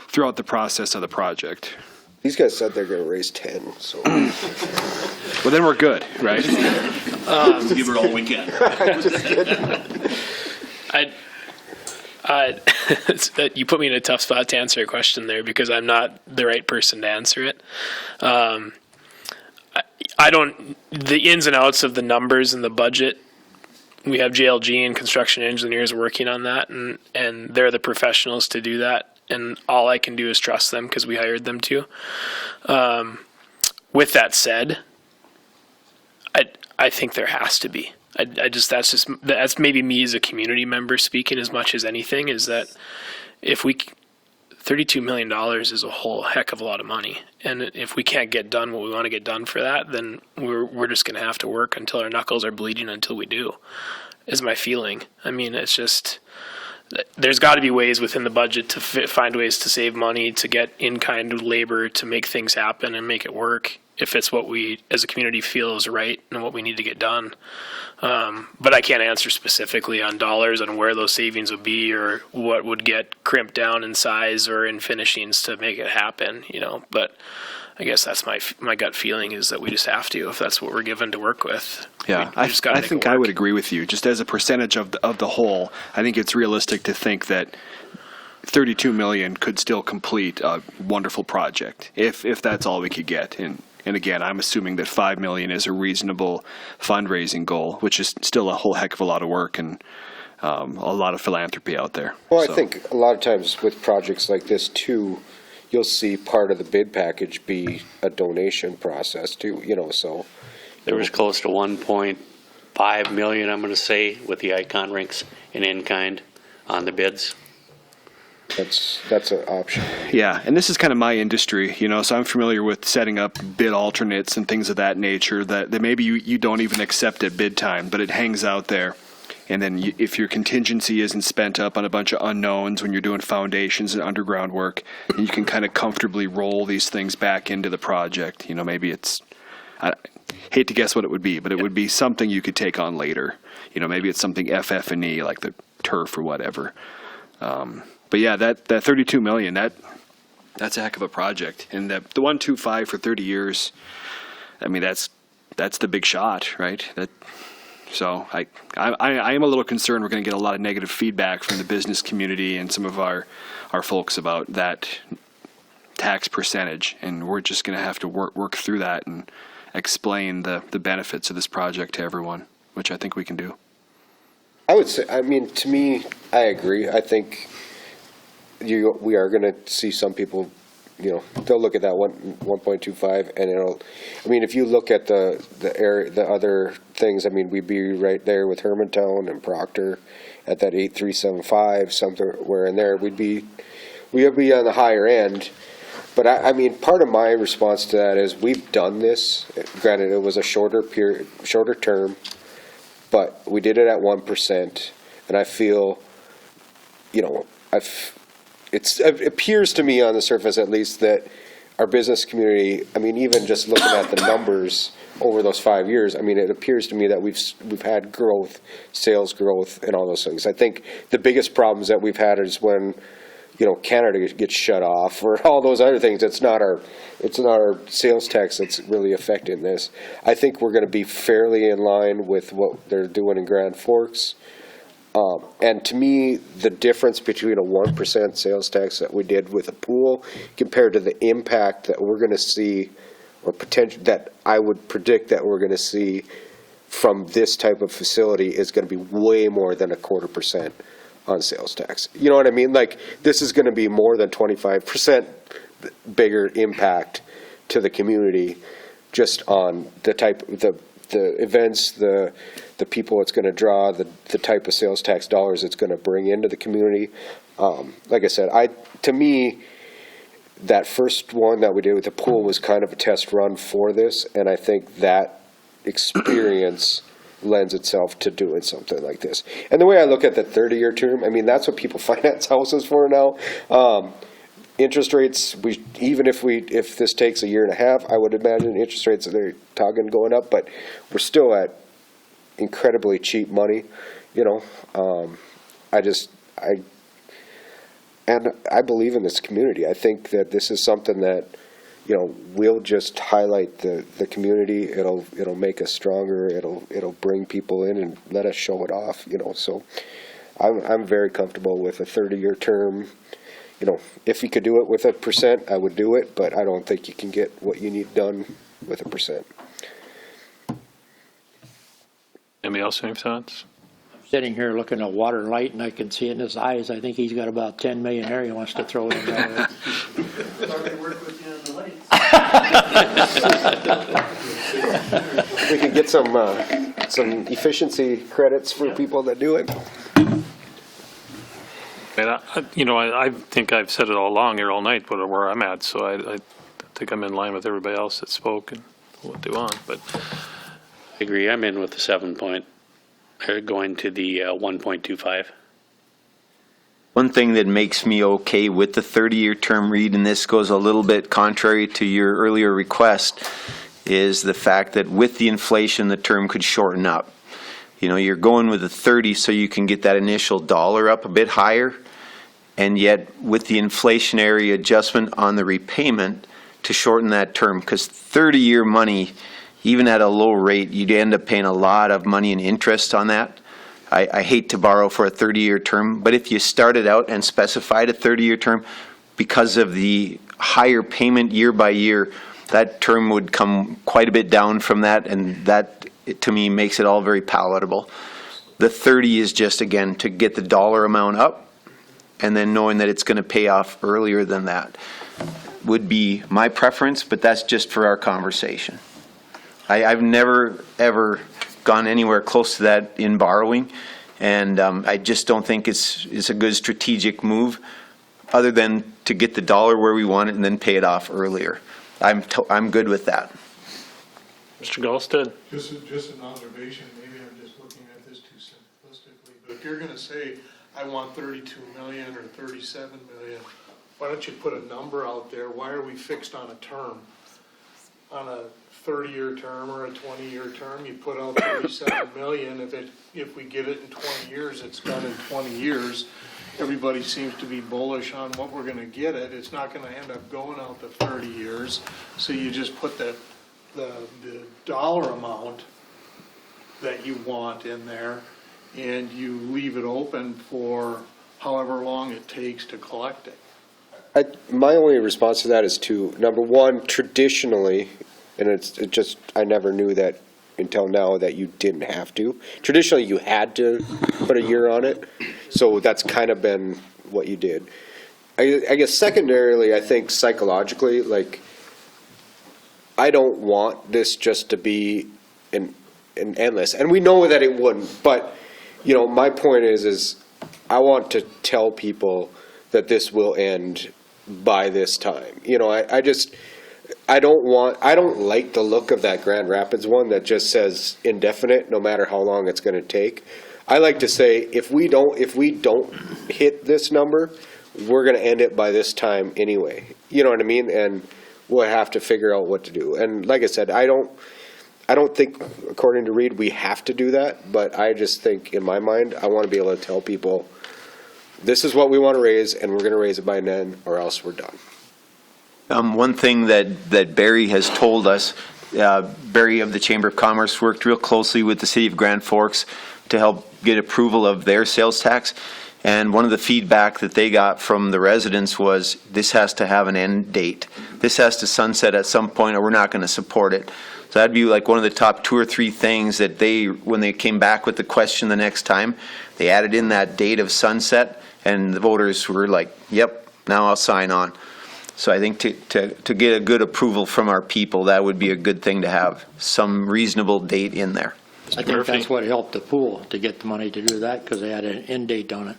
throughout the process of the project. These guys said they're going to raise 10, so. Well, then we're good, right? Give it all we can. You put me in a tough spot to answer a question there because I'm not the right person to answer it. The ins and outs of the numbers and the budget, we have JLG and construction engineers working on that, and they're the professionals to do that. And all I can do is trust them because we hired them to. With that said, I think there has to be. That's maybe me as a community member speaking as much as anything, is that if $32 million is a whole heck of a lot of money. And if we can't get done what we want to get done for that, then we're just going to have to work until our knuckles are bleeding until we do, is my feeling. I mean, it's just, there's got to be ways within the budget to find ways to save money, to get in-kind labor, to make things happen and make it work, if it's what we as a community feel is right and what we need to get done. But I can't answer specifically on dollars on where those savings would be or what would get crimped down in size or in finishings to make it happen, But I guess that's my gut feeling, is that we just have to, if that's what we're given to work with. Yeah, We just gotta I make think it I work. would agree with you. Just as a percentage of the whole, I think it's realistic to think that 32 million could still complete a wonderful project if that's all we could get. And again, I'm assuming that 5 million is a reasonable fundraising goal, which is still a whole heck of a lot of work and a lot of philanthropy out there. Well, So, I think a lot of times with projects like this too, you'll see part of the bid package be a donation process too, so. There was close to 1.5 million, I'm going to say, with the icon rinks and in-kind on the bids. That's an option. Yeah, and this is kind of my industry, so I'm familiar with setting up bid alternates and things of that nature that maybe you don't even accept at bid time, but it hangs out there. And then if your contingency isn't spent up on a bunch of unknowns when you're doing foundations and underground work, then you can kind of comfortably roll these things back into the project. Maybe it's I hate to guess what it would be, but it would be something you could take on later. Maybe it's something FF&E like the turf or whatever. But yeah, that 32 million, that's a heck of a project. And the 125 for 30 years, I mean, that's the big shot, right? So I am a little concerned we're going to get a lot of negative feedback from the business community and some of our folks about that tax percentage, and we're just going to have to work through that and explain the benefits of this project to everyone, which I think we can do. I would say, I mean, to me, I agree. I think we are going to see some people, they'll look at that 1.25 and if you look at the other things, I mean, we'd be right there with Hermantown and Proctor at that 8.375, somewhere in there. We'd be on the higher end. But I mean, part of my response to that is we've done this. Granted, it was a shorter term, but we did it at 1%, and I feel, it appears to me on the surface at least that our business community, I mean, even just looking at the numbers over those 5 years, I mean, it appears to me that we've had growth, sales growth, and all those things. I think the biggest problems that we've had is when Canada gets shut off or all those other things. It's not our sales tax that's really affecting this. I think we're going to be fairly in line with what they're doing in Grand Forks. And to me, the difference between a 1% sales tax that we did with a pool compared to the impact that we're going to see, or potential that I would predict that we're going to see from this type of facility, is going to be way more than 0.25% on sales tax. You know what I mean? Like, this is going to be more than 25% bigger impact to the community just on the type, the events, the people it's going to draw, the type of sales tax dollars it's going to bring into the community. Like I said, to me, that first one that we did with the pool was kind of a test run for this, and I think that experience lends itself to doing something like this. And the way I look at the 30-year term, I mean, that's what people finance houses for now. Interest rates, even if this takes a year and a half, I would imagine interest rates are talking going up, but we're still at incredibly cheap money, I believe in this community. I think that this is something that, we'll just highlight the community. It'll make us stronger. It'll bring people in and let us show it off, so I'm very comfortable with a 30-year term. If you could do it with 1%, I would do it, but I don't think you can get what you need done with 1%. Anybody else have any thoughts? Sitting here looking at water and light, and I can see it in his eyes. I think he's got about 10 million there he wants to throw in there. We could get some efficiency credits for people that do it. And I think I've said it all along here all night, where I'm at, so I think I'm in line with everybody else that spoke and what they want, but. I agree. I'm in with the 7 point, going to the 1.25. One thing that makes me okay with the 30-year term, Reid, and this goes a little bit contrary to your earlier request, is the fact that with the inflation, the term could shorten up. You're going with a 30 so you can get that initial dollar up a bit higher, and yet with the inflationary adjustment on the repayment to shorten that term, because 30-year money, even at a low rate, you'd end up paying a lot of money in interest on that. I hate to borrow for a 30-year term, but if you started out and specified a 30-year term, because of the higher payment year by year, that term would come quite a bit down from that, and that, to me, makes it all very palatable. The 30 is just, again, to get the dollar amount up, and then knowing that it's going to pay off earlier than that would be my preference, but that's just for our conversation. I've never, ever gone anywhere close to that in borrowing, and I just don't think it's a good strategic move other than to get the dollar where we want it and then pay it off earlier. I'm good with that. Mr. Gallstead? Just an observation, maybe I'm just looking at this too simplistically, but if you're going to say, I want 32 million or 37 million, why don't you put a number out there? Why are we fixed on a term? on a 30-year term or a 20-year term, you put out 37 million. If we get it in 20 years, it's done in 20 years. Everybody seems to be bullish on what we're gonna get it. It's not gonna end up going out to 30 years. So you just put the dollar amount that you want in there, and you leave it open for however long it takes to collect it. My only response to that is number one, traditionally, and I never knew that until now that you didn't have to. Traditionally, you had to put a year on it, so that's kind of been what you did. I guess secondarily, I think psychologically, like, I don't want this just to be an endless, and we know that it wouldn't, but, you know, my point is I want to tell people that this will end by this time. You know, I don't like the look of that Grand Rapids one that just says indefinite, no matter how long it's gonna take. I like to say, if we don't hit this number, we're gonna end it by this time anyway. You know what I mean? And we'll have to figure out what to do. And like I said, I don't think, according to Reid, we have to do that, but I just think, in my mind, I want to be able to tell people, this is what we want to raise, and we're going to raise it by then, or else we're done. One thing that Barry has told us, Barry of the Chamber of Commerce worked real closely with the city of Grand Forks to help get approval of their sales tax. And one of the feedback that they got from the residents was, this has to have an end date. This has to sunset at some point, or we're not going to support it. So that'd be like one of the top 2 or 3 things that when they came back with the question the next time, they added in that date of sunset, and the voters were like, yep, now I'll sign on. So I think to get a good approval from our people, that would be a good thing to have some reasonable date in there. I think that's what helped the pool to get the money to do that, because they had an end date on it.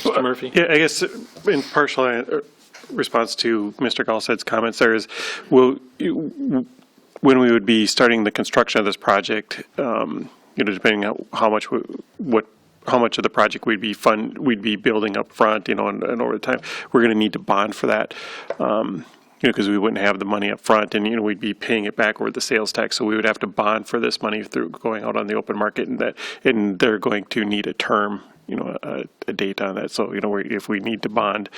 Mr. Murphy? Yeah, I guess in partial response to Mr. Gallsed's comments there is, when we would be starting the construction of this project, depending on how much of the project we'd be building up front, and over the time, we're going to need to bond for that, because we wouldn't have the money up front, and we'd be paying it back over the sales tax, so we would have to bond for this money through going out on the open market, and they're going to need a term, a date on that. So if we need to bond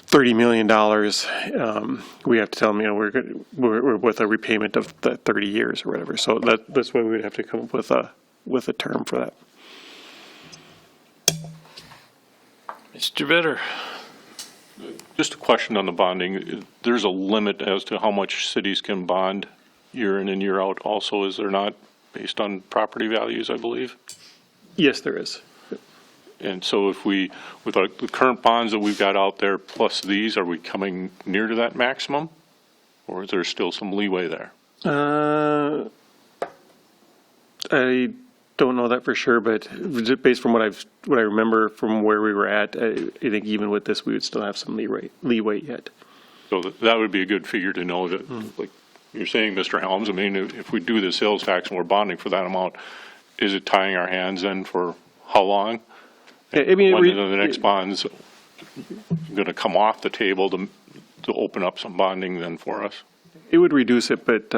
$30 million, we have to tell them, we're with a repayment of the 30 years or whatever. So that's why we would have to come up with a term for that. Mr. Vetter? Just a question on the bonding. There's a limit as to how much cities can bond year in and year out also, is there not, based on property values, I believe? Yes, there is. And so if we, with the current bonds that we've got out there plus these, are we coming near to that maximum? Or is there still some leeway there? I don't know that for sure, but based from what I remember from where we were at, I think even with this, we would still have some leeway yet. So that would be a good figure to know that, like you're saying, Mr. Helms, I mean, if we do the sales tax and we're bonding for that amount, is it tying our hands then for how long? I mean, when the next bond's going to come off the table to open up some bonding then for us? It would reduce it, but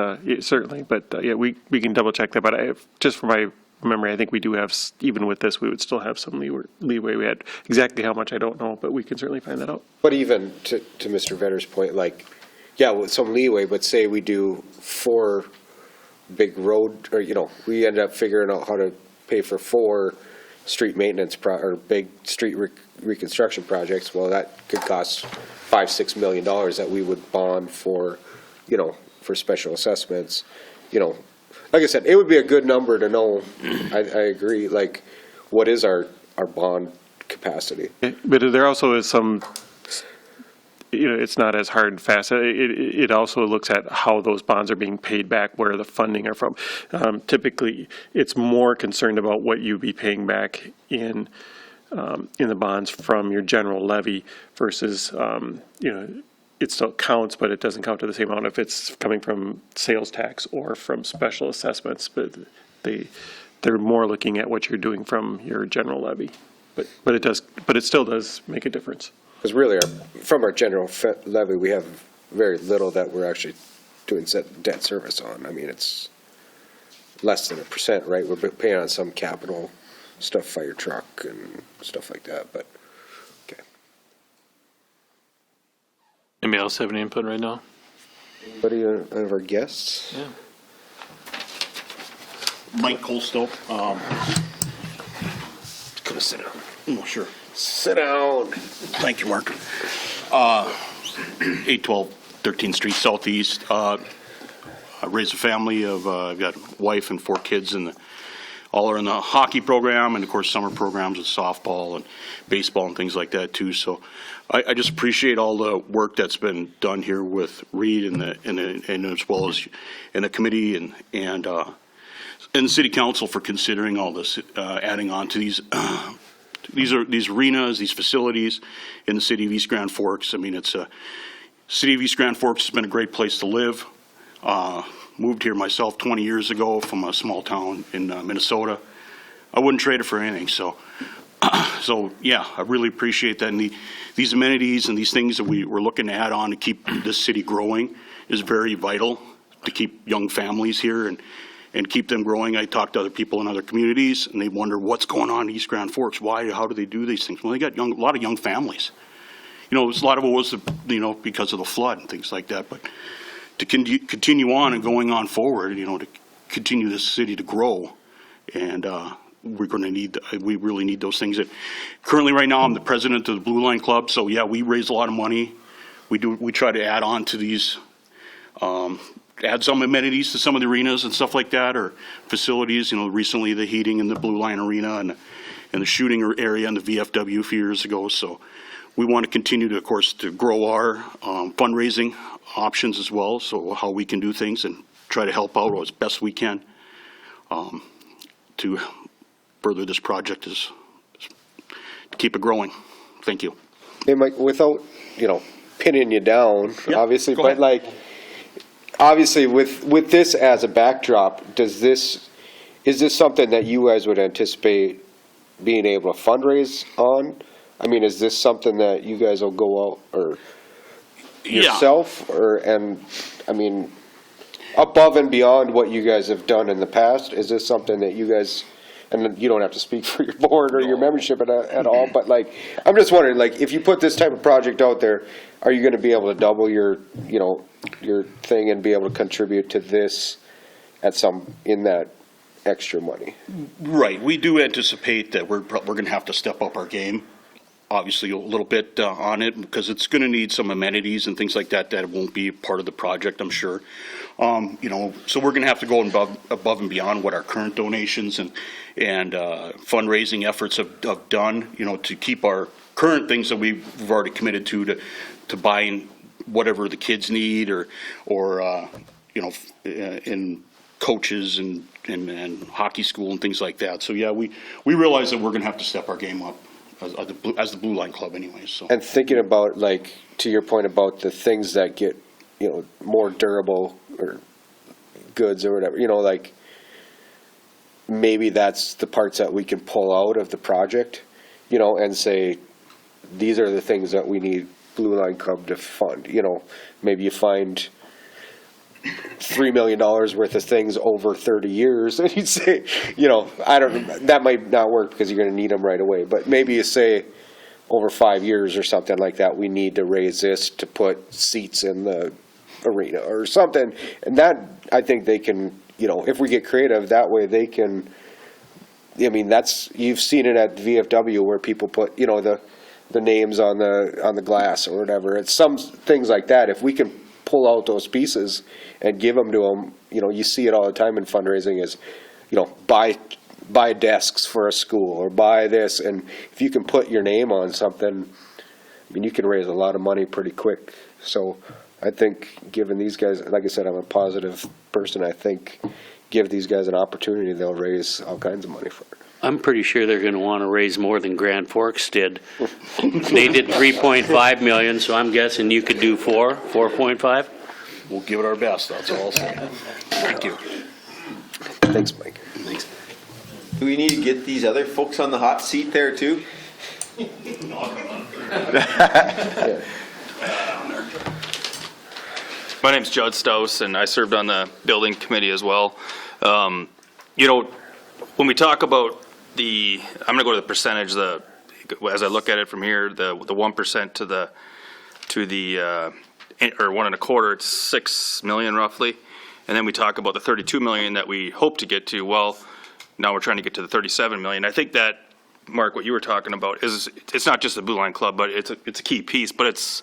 certainly. But yeah, we can double check that. But just from my memory, I think we do have, even with this, we would still have some leeway. We had exactly how much I don't know, but we can certainly find that out. But even to Mr. Vetter's point, like, yeah, with some leeway, but say we do 4 big road, or we end up figuring out how to pay for 4 street maintenance or big street reconstruction projects. Well, that could cost $5-6 million that we would bond for, for special assessments. Like I said, it would be a good number to know. I agree. Like, what is our bond capacity? But there also is some, it's not as hard and fast. It also looks at how those bonds are being paid back, where the funding are from. Typically, it's more concerned about what you'd be paying back in the bonds from your general levy versus, it still counts, but it doesn't count to the same amount if it's coming from sales tax or from special assessments. But they're more looking at what you're doing from your general levy. But it still does make a difference. Because really, from our general levy, we have very little that we're actually doing debt service on. I mean, it's less than 1%, right? We're paying on some capital stuff, fire truck and stuff like that, but, okay. Anybody else have any input right now? Anybody out of our guests? Yeah. Mike Colstow. Come sit down. Oh, sure. Sit down. Thank you, Mark. 812 13th Street Southeast. I raised a family of, I've got a wife and 4 kids, and all are in the hockey program, and of course summer programs with softball and baseball and things like that too. So I just appreciate all the work that's been done here with Reid and as well as in the committee and the city council for considering all this, adding on to these arenas, these facilities in the city of East Grand Forks. I mean, it's a city of East Grand Forks has been a great place to live. Moved here myself 20 years ago from a small town in Minnesota. I wouldn't trade it for anything. So yeah, I really appreciate that. And these amenities and these things that we're looking to add on to keep this city growing is very vital to keep young families here and keep them growing. I talk to other people in other communities, and they wonder what's going on in East Grand Forks. Why? How do they do these things? Well, they got a lot of young families. You know, a lot of it was, because of the flood and things like that. But to continue on and going on forward, to continue this city to grow, and we're going to need. We really need those things. Currently, right now, I'm the president of the Blue Line Club. So yeah, we raise a lot of money. We try to add on to these. Add some amenities to some of the arenas and stuff like that, or facilities. Recently the heating in the Blue Line Arena and the shooting area in the VFW a few years ago. So we want to continue to, of course, to grow our fundraising options as well. So how we can do things and try to help out as best we can to further this project is to keep it growing. Thank you. Hey, Mike, without, pinning you down, Yep, obviously, go but ahead. obviously with this as a backdrop, is this something that you guys would anticipate being able to fundraise on? I mean, is this something that you guys will go out or yourself above and beyond what you guys have done in the past? Is this something that you guys, and you don't have to speak for your board or your membership at all, but I'm just wondering, if you put this type of project out there, are you going to be able to double your thing and be able to contribute to this in that extra money? Right. We do anticipate that we're going to have to step up our game, obviously a little bit on it, because it's going to need some amenities and things like that won't be part of the project, I'm sure. So we're going to have to go above and beyond what our current donations and fundraising efforts have done, to keep our current things that we've already committed to buying whatever the kids need or in coaches and hockey school and things like that. So yeah, we realize that we're going to have to step our game up as the Blue Line Club anyway. So. And thinking about, to your point about the things that get, more durable or goods or whatever, maybe that's the parts that we can pull out of the project, and say, these are the things that we need Blue Line Club to fund. Maybe you find $3 million worth of things over 30 years, and you'd say, that might not work because you're going to need them right away. But maybe you say over 5 years or something like that, we need to raise this to put seats in the arena or something. And that, I think they can, if we get creative, that way they can. You've seen it at VFW where people put, the names on the glass or whatever. It's some things like that. If we can pull out those pieces and give them to them, you see it all the time in fundraising is, buy desks for a school or buy this. And if you can put your name on something, you can raise a lot of money pretty quick. So I think giving these guys, like I said, I'm a positive person. I think give these guys an opportunity, they'll raise all kinds of money for it. I'm pretty sure they're going to want to raise more than Grand Forks did. They did 3.5 million, so I'm guessing you could do 4.5? We'll give it our best, that's all I'll say. Thank you. Thanks, Mike. Thanks. Do we need to get these other folks on the hot seat there too? My name's Judd Stouse, and I served on the building committee as well. When we talk about I'm going to go to the percentage, as I look at it from here, the 1% to the or 1.25, it's 6 million roughly. And then we talk about the 32 million that we hope to get to. Well, now we're trying to get to the 37 million. I think that, Mark, what you were talking about is, it's not just the Blue Line Club, but it's a key piece, but it's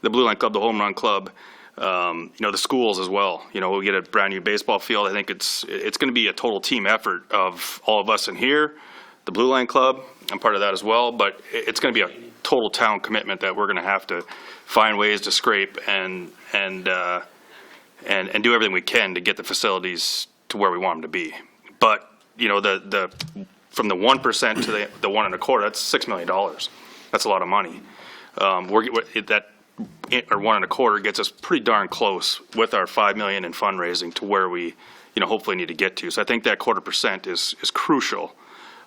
the Blue Line Club, the Home Run Club, the schools as well. We get a brand new baseball field. I think it's going to be a total team effort of all of us in here, the Blue Line Club. I'm part of that as well, but it's going to be a total town commitment that we're going to have to find ways to scrape and do everything we can to get the facilities to where we want them to be. But from the 1% to the 1.25, that's $6 million. That's a lot of money. That or 1.25 gets us pretty darn close with our 5 million in fundraising to where we, hopefully need to get to. So I think that 0.25% is crucial,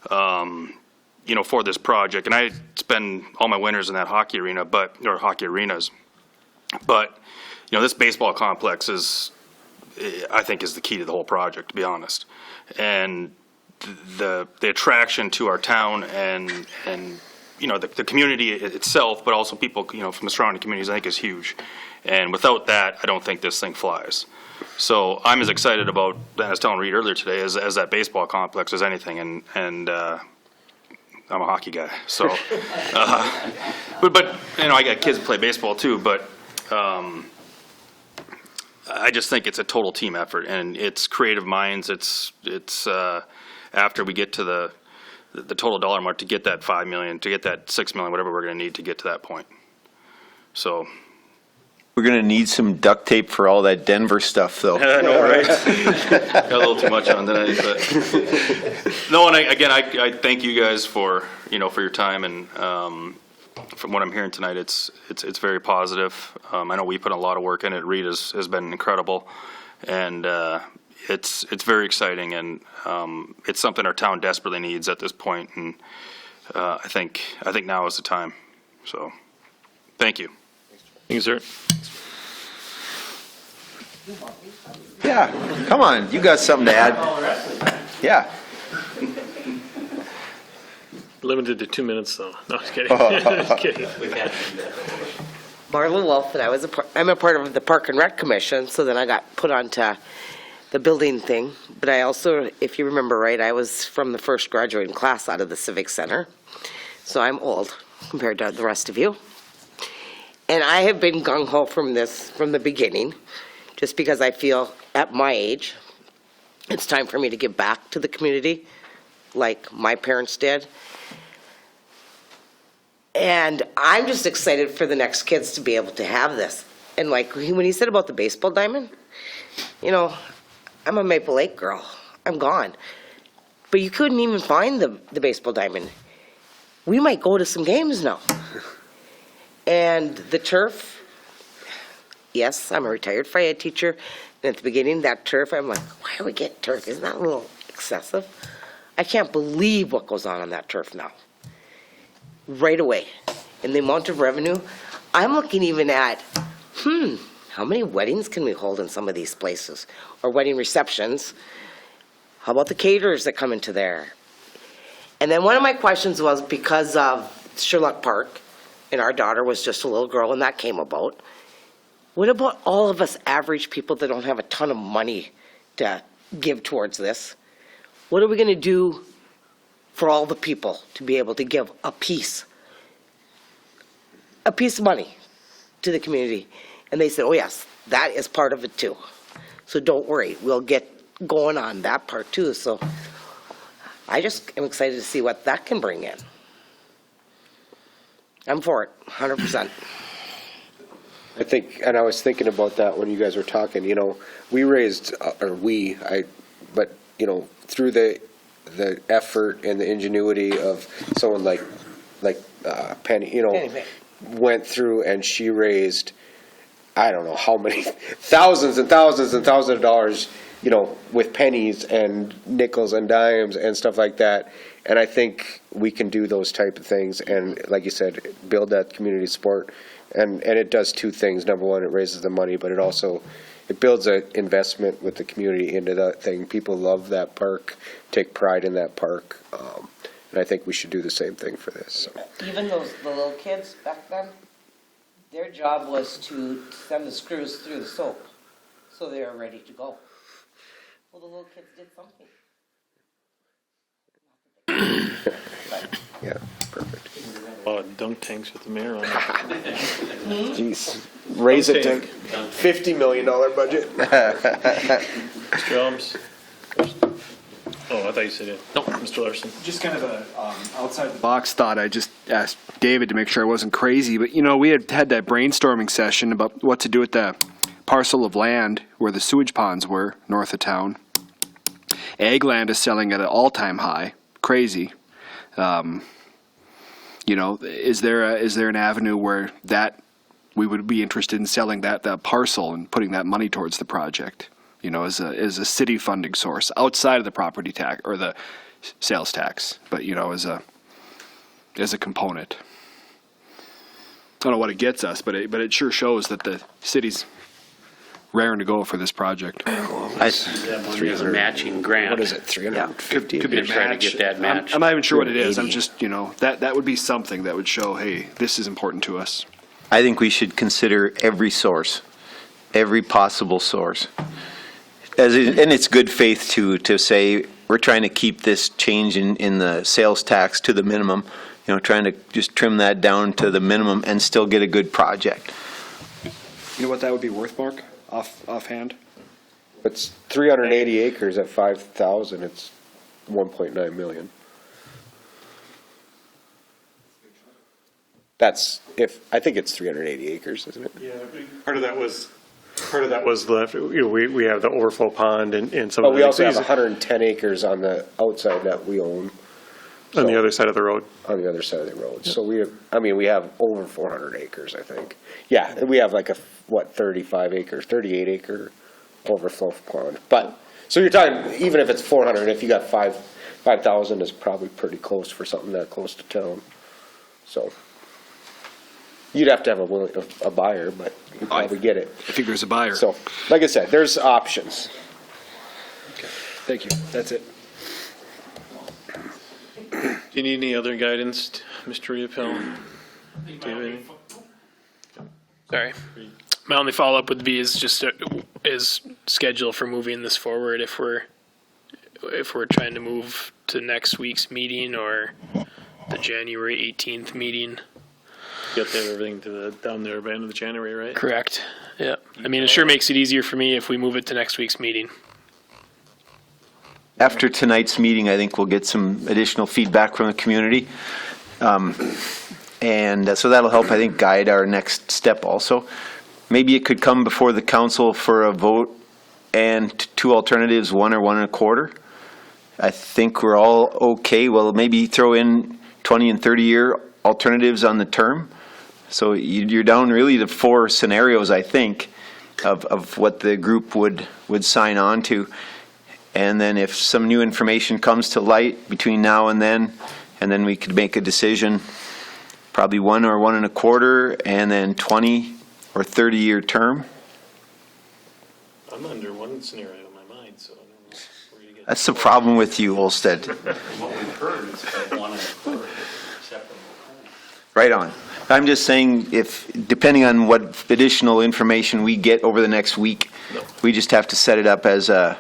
for this project. And I spend all my winters in that hockey arena, or hockey arenas. But, this baseball complex I think is the key to the whole project, to be honest. And the attraction to our town and the community itself, but also people, from the surrounding communities, I think is huge. And without that, I don't think this thing flies. So I'm as excited about, and I was telling Reid earlier today, as that baseball complex as anything. And I'm a hockey guy, so. But I got kids that play baseball too, but I just think it's a total team effort, and it's creative minds. It's after we get to the total dollar mark to get that 5 million, to get that 6 million, whatever we're going to need to get to that point. So. We're going to need some duct tape for all that Denver stuff, though. I know, right? Got a little too much on tonight, but no. And I thank you guys for your time, and from what I'm hearing tonight, it's very positive. I know we put a lot of work in it. Reid has been incredible, and it's very exciting, and it's something our town desperately needs at this point. And I think now is the time. So, thank you. Thanks, sir. Yeah, come on, you got something to add. Yeah. Limited to 2 minutes, though. No, just kidding. Just kidding. Marlon Wolf, and I'm a part of the Park and Rec Commission, so then I got put onto the building thing. But I also, if you remember right, I was from the first graduating class out of the Civic Center. So I'm old compared to the rest of you. And I have been gung-ho from the beginning, just because I feel at my age, it's time for me to give back to the community like my parents did. And I'm just excited for the next kids to be able to have this. And like when he said about the baseball diamond, I'm a Maple Lake girl. I'm gone. But you couldn't even find the baseball diamond. We might go to some games now. And the turf, yes, I'm a retired fire ed teacher. And at the beginning, that turf, I'm like, why do we get turf? Isn't that a little excessive? I can't believe what goes on that turf now. Right away. And the amount of revenue, I'm looking even at, how many weddings can we hold in some of these places? Or wedding receptions? How about the caterers that come into there? And then one of my questions was, because of Sherlock Park, and our daughter was just a little girl, and that came about. What about all of us average people that don't have a ton of money to give towards this? What are we going to do for all the people to be able to give a piece of money to the community? And they said, oh yes, that is part of it too. So don't worry, we'll get going on that part too. So I just am excited to see what that can bring in. I'm for it, 100%. I think, and I was thinking about that when you guys were talking, we raised, but through the effort and the ingenuity of someone like Penny, went through and she raised, I don't know how many, thousands and thousands and thousands of dollars, with pennies and nickels and dimes and stuff like that. And I think we can do those type of things and, like you said, build that community support And it does two things. Number one, it raises the money, but it builds an investment with the community into that thing. People love that park, take pride in that park. And I think we should do the same thing for this. So. Even the little kids back then, their job was to send the screws through the soap, so they were ready to go. Well, the little kids did something. Yeah, perfect. A lot of dunk tanks with the mayor on it. Jeez. Raise it to $50 million budget. Mr. Elms? Oh, I thought you said it. No, Mr. Larson. Just kind of a outside the box thought. I just asked David to make sure I wasn't crazy, but we had that brainstorming session about what to do with the parcel of land where the sewage ponds were north of town. Ag land is selling at an all-time high. Crazy. Is there an avenue where that we would be interested in selling that parcel and putting that money towards the project? As a city funding source outside of the property tax or the sales tax, but as a component. I don't know what it gets us, but it sure shows that the city's raring to go for this project. As a matching grant. What is it, 350? Could be a try to get that match. I'm not even sure what it is. I'm just, that would be something that would show, hey, this is important to us. I think we should consider every source, every possible source. And it's good faith to say, we're trying to keep this change in the sales tax to the minimum, trying to just trim that down to the minimum and still get a good project. You know what that would be worth, Mark, offhand? It's 380 acres at 5,000. It's 1.9 million. I think it's 380 acres, isn't it? Yeah, part of that was left, we have the overflow pond and some of But the. we also have 110 acres on the outside that we own. On the other side of the road. On the other side of the road. So we have over 400 acres, I think. Yeah, we have 38 acre overflow pond. But, so you're talking, even if it's 400, if you got 5,000 is probably pretty close for something that close to town. So, you'd have to have a buyer, but you'd probably get it. I think there's a buyer. So, like I said, there's options. Okay. Thank you. That's it. Do you need any other guidance, Mr. Riepel? Sorry. My only follow-up would be is schedule for moving this forward if we're trying to move to next week's meeting or the January 18th meeting. You have to have everything down there by the end of January, right? Correct. Yeah. It sure makes it easier for me if we move it to next week's meeting. After tonight's meeting, I think we'll get some additional feedback from the community. And so that'll help, I think, guide our next step also. Maybe it could come before the council for a vote and two alternatives, 1 or 1 1/4. I think we're all okay. Well, maybe throw in 20 and 30-year alternatives on the term. So you're down really to 4 scenarios, I think, of what the group would sign on to. And then if some new information comes to light between now and then we could make a decision, probably 1 or 1 1/4, and then 20 or 30-year term. I'm under one scenario in my mind, so I don't know where you get. That's the problem with you, Olsted. What we've heard is that 1 1/4 acceptable. Right on. I'm just saying, if, depending on what additional information we get over the next week, we just have to set it up as a,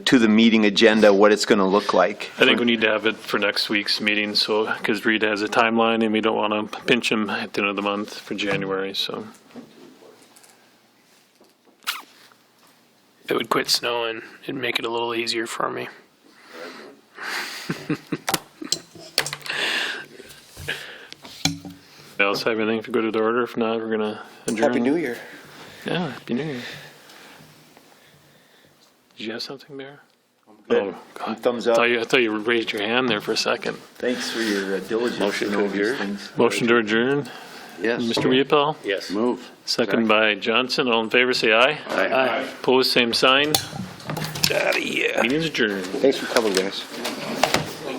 to the meeting agenda, what it's going to look like. I think we need to have it for next week's meeting, so, because Reid has a timeline, and we don't want to pinch him at the end of the month for January, so. It would quit snowing. It'd make it a little easier for me. Else have anything to go to the order? If not, we're gonna adjourn. Happy New Year. Yeah, Happy New Year. Did you have something there? Oh, God. Thumbs up. I thought you raised your hand there for a second. Thanks for your diligence. Motion to adjourn? Motion to adjourn. Yes. Mr. Riepel? Yes. Move. Second by Johnson. All in favor, say aye. Aye. Opposed, same sign. Meeting's adjourned. Thanks for coming, guys.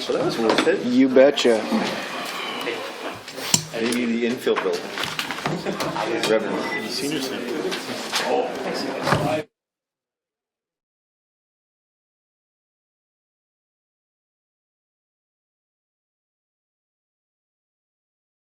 So that was worth it. You betcha. Maybe the infill building. revenue.